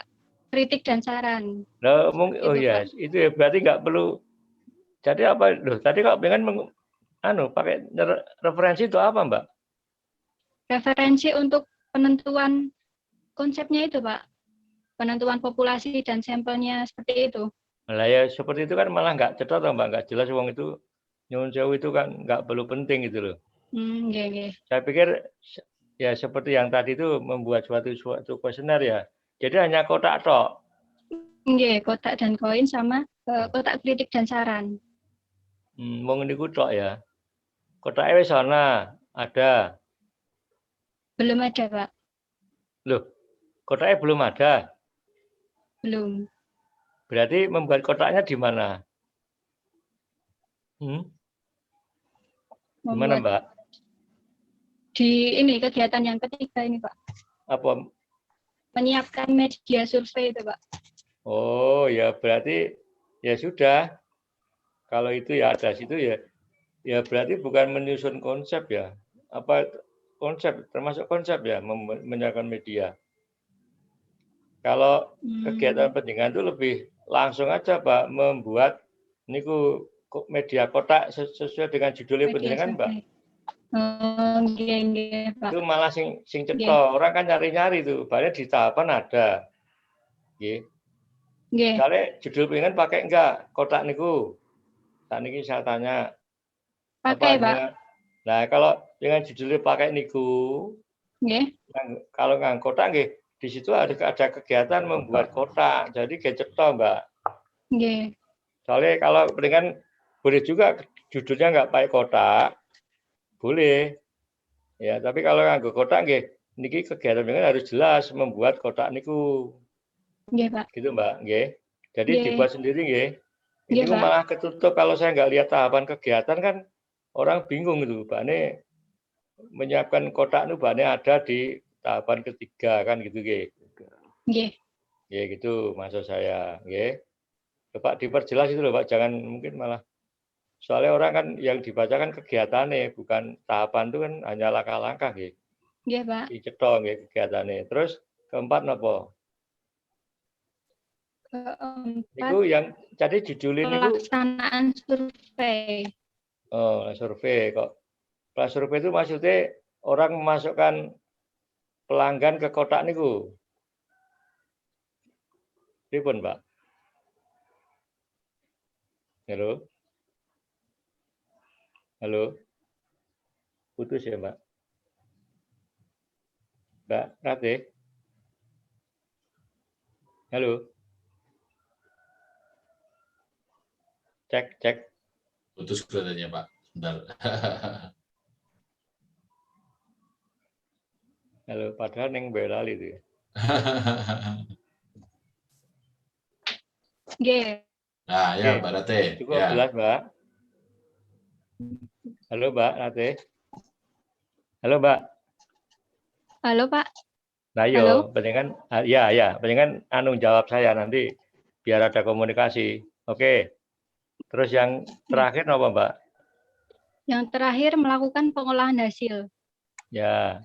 kritik dan saran. Nah, mungkin, oh Gitu, ya, Pak. itu ya berarti nggak perlu. Jadi apa? Loh, tadi kok pengen pakai referensi itu apa, Mbak? Referensi untuk penentuan konsepnya itu, Pak. Penentuan populasi dan sampelnya seperti itu. Nah, ya seperti itu kan malah nggak cetok, Mbak, nggak jelas uang itu. Nyuwun sewu itu kan nggak perlu penting gitu loh. Nggih, nggih. Saya pikir ya seperti yang tadi itu membuat suatu kuesioner ya. Jadi hanya kotak tok. Nggih, kotak dan koin sama kotak kritik dan saran. Mau niku tok ya. Kotaknya wis ana, ada. Belum ada, Pak. Loh, kotaknya belum ada. Belum. Berarti membuat kotaknya di mana? Di mana, Mbak? Di ini kegiatan yang ketiga ini, Pak. Apa? Menyiapkan media survei itu, Pak. Oh, ya berarti ya sudah. Kalau itu ya ada situ ya. Ya berarti bukan menyusun konsep ya. Apa konsep, termasuk konsep ya, menyiapkan media. Kalau kegiatan pendidikan itu lebih langsung aja, Pak, membuat niku media kotak sesuai dengan judulnya pendidikan, Mbak. Nggih, Pak. Itu malah sing cetok. Orang kan nyari-nyari tuh. Padahal di tahapan ada. Nggih. Nggih. Misalnya judul pendidikan pakai enggak kotak niku? Saat ini saya tanya. Pakai, Pak. Nah, kalau dengan judulnya pakai niku, nggih. Kalau ngang kotak nggih, di situ ada kegiatan membuat kotak. Jadi cetok, Mbak. Nggih. Soalnya kalau dengan boleh juga judulnya nggak pakai kotak, boleh. Ya, tapi kalau nganggo kotak nggih, niki kegiatan dengan harus jelas membuat kotak niku. Nggih, Pak. Gitu, Mbak, nggih. Jadi Nggih. dibuat sendiri nggih. Nggih, Ini Pak. malah ketutup kalau saya nggak lihat tahapan kegiatan kan orang bingung itu, Pak. Ini menyiapkan kotak itu Mbak, ada di tahapan ketiga kan gitu nggih. Nggih. Ya gitu maksud saya, nggih. Pak diperjelas itu loh, Pak, jangan mungkin malah soalnya orang kan yang dibacakan kegiatannya bukan tahapan itu kan hanya langkah-langkah nggih. Nggih, Pak. Dicetok nggih kegiatannya. Terus keempat napa? Keempat, Niku yang jadi judulnya niku pelaksanaan survei. oh, survei kok. Kelas survei itu maksudnya orang memasukkan pelanggan ke kotak niku. Pripun, Pak? Halo? Halo? Putus ya, Mbak? Mbak Rate? Halo? Cek. Putus kelihatannya, Pak. Benar. Kalau padahal yang belal itu. Nggih. Nah, ya Oke. Mbak Rate. Cukup Ya. jelas, Mbak. Halo, Mbak Rate. Halo, Mbak. Halo, Pak. Nah, Halo. yo, pentingan pentingan jawab saya nanti biar ada komunikasi. Oke. Terus yang terakhir apa, Mbak? Yang terakhir melakukan pengolahan hasil. Ya.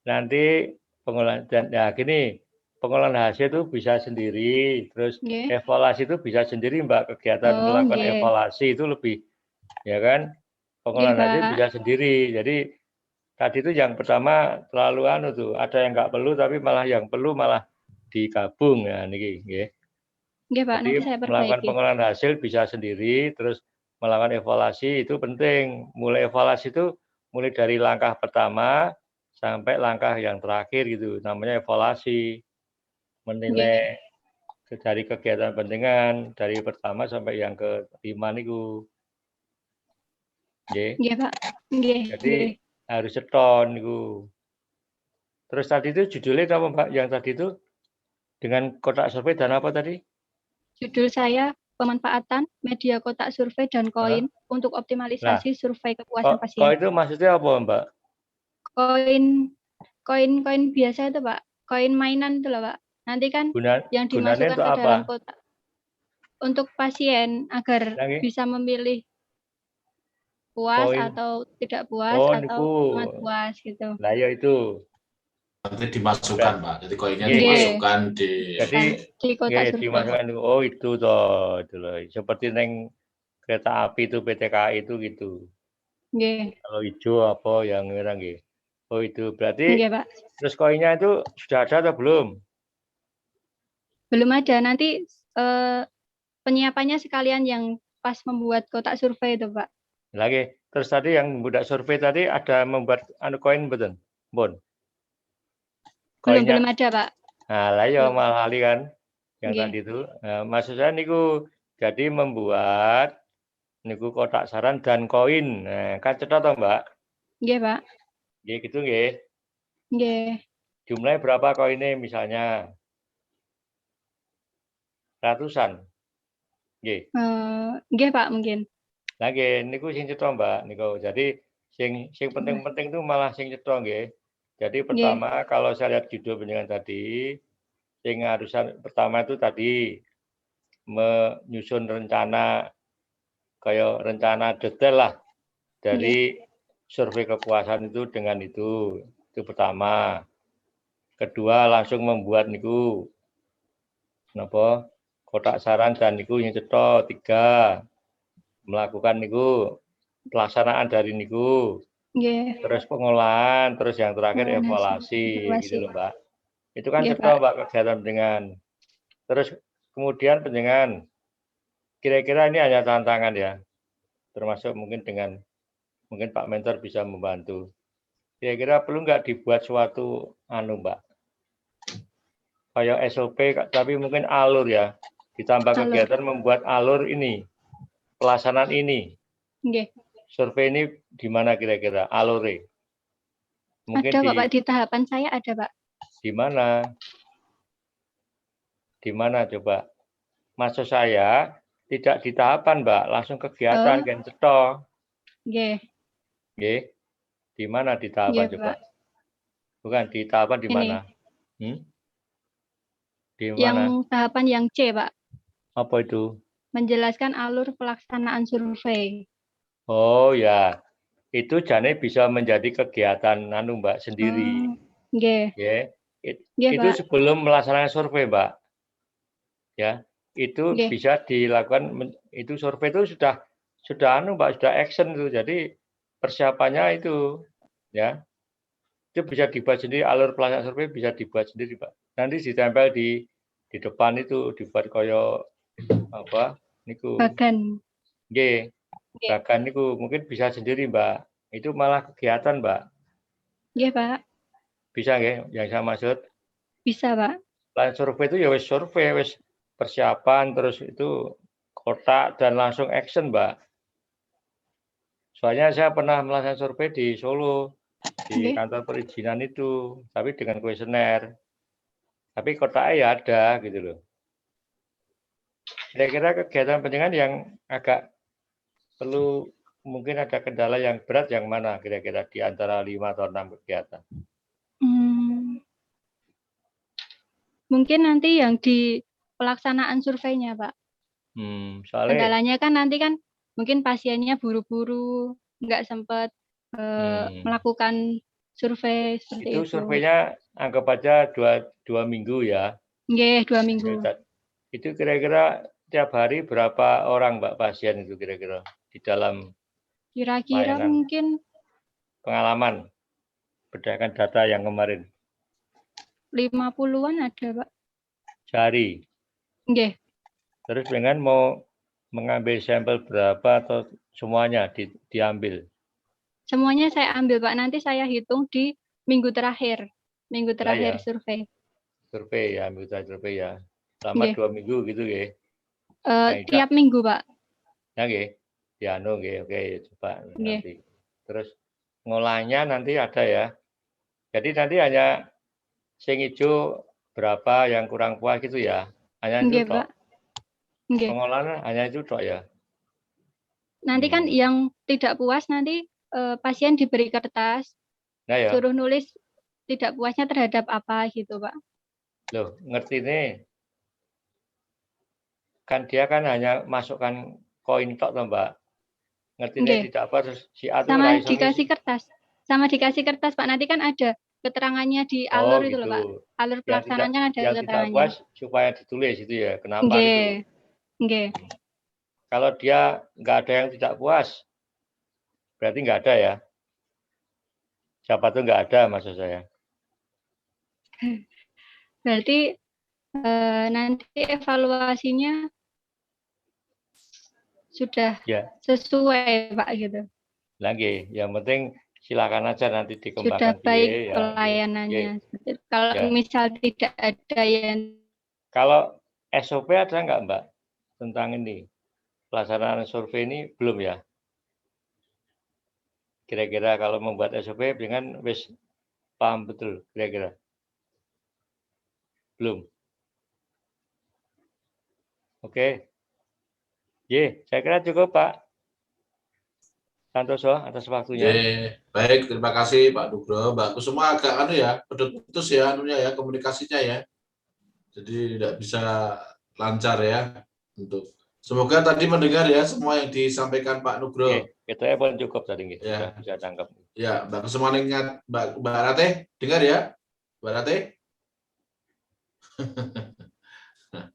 Nanti pengolahan dan ya gini, pengolahan hasil itu bisa sendiri, terus Nggih. evaluasi itu bisa sendiri, Mbak. Kegiatan Oh, melakukan nggih. evaluasi itu lebih, ya kan? Nggih, Pengolahan hasil Pak. bisa sendiri. Jadi tadi itu yang pertama terlalu tuh, ada yang nggak perlu tapi malah yang perlu malah digabung ya niki, nggih. Nggih, Pak. Jadi Nanti saya melakukan perbaiki. pengolahan hasil bisa sendiri, terus melakukan evaluasi itu penting. Mulai evaluasi itu mulai dari langkah pertama sampai langkah yang terakhir gitu. Namanya evaluasi. Menilai dari kegiatan pentingan dari pertama sampai yang kelima niku. Nggih. Nggih, Pak. Nggih. Jadi Nggih. harus seton niku. Terus tadi itu judulnya apa, Mbak? Yang tadi itu dengan kotak survei dan apa tadi? Judul saya pemanfaatan media kotak survei dan koin untuk optimalisasi survei kepuasan pasien. Koin itu maksudnya apa, Mbak? Koin biasa itu, Pak. Koin mainan itu loh, Pak. Nanti kan yang gunanya dimasukkan untuk ke apa? dalam kotak untuk pasien agar Lagi? bisa memilih puas Koin. atau tidak puas Oh, atau niku. sangat puas gitu. Nah, ya itu. Nanti dimasukkan, Pak. Jadi koinnya Nggih. dimasukkan di Jadi Di kotak survei. dimasukkan oh itu toh, itu loh. Seperti neng kereta api itu PTKI itu gitu. Nggih. Kalau hijau apa yang merah nggih. Oh itu berarti Nggih, Pak. terus koinnya itu sudah ada atau belum? Belum ada. Nanti penyiapannya sekalian yang pas membuat kotak survei itu, Pak. Lagi terus tadi yang membuat survei tadi ada membuat koin betul, Bon. Belum ada, Pak. Nah, lah ya Belum. malah kali kan yang Nggih. tadi itu. Nah, maksud saya niku jadi membuat niku kotak saran dan koin. Nah, kan cetok toh, Mbak? Nggih, Pak. Nggih gitu nggih. Nggih. Jumlahnya berapa koinnya misalnya? Ratusan. Nggih. Nggih, Pak, mungkin. Lagi niku sing cetok, Mbak, niku. Jadi sing penting-penting itu malah sing cetok nggih. Jadi pertama kalau saya lihat judul penjenengan tadi, sing harusan pertama itu tadi menyusun rencana kayak rencana detail lah dari survei kepuasan itu dengan itu pertama. Kedua langsung membuat niku napa kotak saran dan niku yang cetok. Tiga melakukan niku pelaksanaan dari niku. Terus pengolahan, terus yang terakhir evaluasi gitu loh, Mbak. Itu kan cetok, Mbak, kegiatan penjenengan. Terus kemudian penjenengan kira-kira ini hanya tantangan ya. Termasuk mungkin mungkin Pak Mentor bisa membantu. Kira-kira perlu nggak dibuat suatu Mbak? Kayak SOP tapi mungkin alur ya. Ditambah kegiatan membuat alur ini. Pelaksanaan ini. Survei ini di mana kira-kira alure? Mungkin ada Pak, di tahapan saya ada, Pak. Di mana? Di mana coba? Maksud saya tidak di tahapan, Mbak, langsung kegiatan kan cetok. Nggih. Nggih. Di mana di tahapan coba? Pak. Bukan di tahapan di mana? Di mana? Yang tahapan yang C, Pak. Apa itu? Menjelaskan alur pelaksanaan survei. Oh ya, itu jane bisa menjadi kegiatan Mbak sendiri. Nggih. Itu Pak. sebelum melaksanakan survei, Mbak. Ya, itu bisa dilakukan. Itu survei itu sudah Mbak, sudah action itu. Jadi persiapannya itu, ya, itu bisa dibuat sendiri. Alur pelaksanaan survei bisa dibuat sendiri, Pak. Nanti ditempel di depan itu, dibuat koyo apa? Niku. Bagan. Nggih. Bahkan niku mungkin bisa sendiri, Mbak. Itu malah kegiatan, Mbak. Iya, Pak. Bisa nggih yang saya maksud? Bisa, Pak. Lain survei itu ya wis survei, wis persiapan terus itu kotak dan langsung action, Mbak. Soalnya saya pernah melakukan survei di Solo, di Oke. kantor perizinan itu, tapi dengan kuesioner. Tapi kotaknya ya ada gitu loh. Kira-kira kegiatan pencegahan yang agak perlu mungkin ada kendala yang berat yang mana kira-kira di antara 5 atau 6 kegiatan? Mungkin nanti yang di pelaksanaan surveinya, Pak. Soalnya Kendalanya kan nanti kan mungkin pasiennya buru-buru, nggak sempat melakukan survei seperti itu itu. surveinya anggap aja 2 minggu ya. Nggih, 2 minggu. Itu kira-kira tiap hari berapa orang Mbak pasien itu kira-kira di dalam Kira-kira layanan? mungkin Pengalaman berdasarkan data yang kemarin. 50-an ada, Pak. Sehari. Nggih. Terus dengan mau mengambil sampel berapa atau semuanya diambil? Semuanya saya ambil, Pak. Nanti saya hitung di minggu terakhir. Minggu terakhir ya. Survei. Survei ya, minggu terakhir survei ya. Selama 2 minggu gitu ya. Tiap minggu, Pak. Ya, nggih. Ya, oke, coba nanti. Terus ngolahnya nanti ada ya. Jadi nanti hanya sing ijo berapa yang kurang puas gitu ya. Hanya itu tok. Pengolahan hanya itu tok ya. Nanti kan yang tidak puas nanti pasien diberi kertas. Nah, ya. Suruh nulis tidak puasnya terhadap apa gitu, Pak. Loh, ngerti nih. Kan dia kan hanya masukkan koin tok toh, Mbak. Ngertinya tidak apa terus si A tuh sama dikasih kertas. Sama dikasih kertas, Pak. Nanti kan ada keterangannya di alur itu loh, Pak. Alur pelaksanaan kan ada yang keterangannya. Tidak puas supaya ditulis itu ya. Kenapa gitu? Nggih. Kalau dia nggak ada yang tidak puas, berarti nggak ada ya. Siapa tuh nggak ada maksud saya. Berarti nanti evaluasinya sudah sesuai, Pak, gitu. Lagi, yang penting silakan aja nanti Sudah dikembangkan. baik pelayanannya. Kalau misal tidak ada yang... Kalau SOP ada nggak, Mbak? Tentang ini, pelaksanaan survei ini belum ya? Kira-kira kalau membuat SOP dengan wis paham betul, kira-kira? Belum. Oke. Saya kira cukup, Pak Santoso atas waktunya. Baik, terima kasih Pak Nugroho. Mbak Kusuma agak putus ya komunikasinya ya. Jadi tidak bisa lancar ya. Semoga tadi mendengar ya semua yang disampaikan Pak Nugroho. Itu pun cukup tadi gitu. Ya. Bisa tangkap. Ya, Mbak Kusuma ingat Mbak Rate dengar ya? Mbak Rate?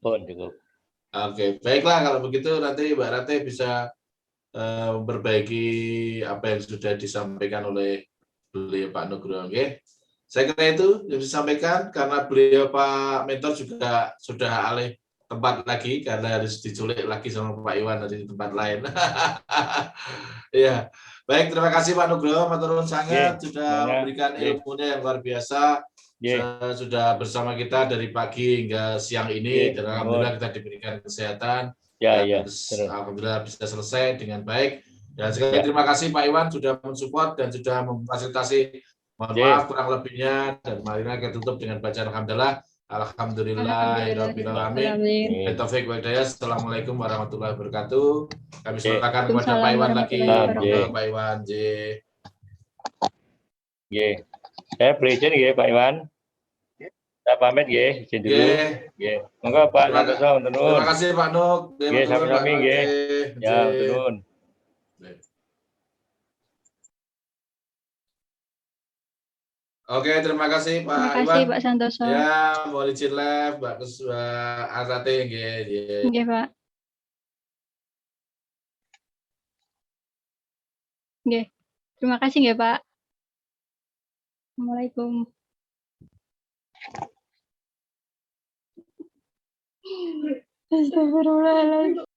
Pun cukup. Oke, baiklah kalau begitu nanti Mbak Rate bisa memperbaiki apa yang sudah disampaikan oleh beliau Pak Nugroho. Oke. Saya kira itu yang disampaikan karena beliau Pak Mentor juga sudah alih tempat lagi karena harus diculik lagi sama Pak Iwan dari tempat lain. Ya, baik terima kasih Pak Nugroho, matur nuwun sangat sudah memberikan ilmunya yang luar biasa. Sudah bersama kita dari pagi hingga siang ini dan alhamdulillah kita diberikan kesehatan. Alhamdulillah bisa selesai dengan baik. Dan sekali terima kasih Pak Iwan sudah mensupport dan sudah memfasilitasi. Mohon maaf kurang lebihnya dan marilah kita tutup dengan bacaan alhamdulillah. Alhamdulillahirabbil alamin. Taufik wal hidayah. Assalamualaikum warahmatullahi wabarakatuh. Kami silakan kepada Pak Iwan lagi. Pak Iwan, Saya beri izin Pak Iwan. Saya pamit izin dulu. Monggo Pak Santoso, terima kasih Pak Nuk. Sami-sami ya, turun. Oke, terima kasih Pak Iwan. Terima kasih Pak Santoso. Ya, mohon izin live Mbak Azate nggih, Pak. Nggih. Terima kasih nggih, Pak. Assalamualaikum. Astagfirullahaladzim.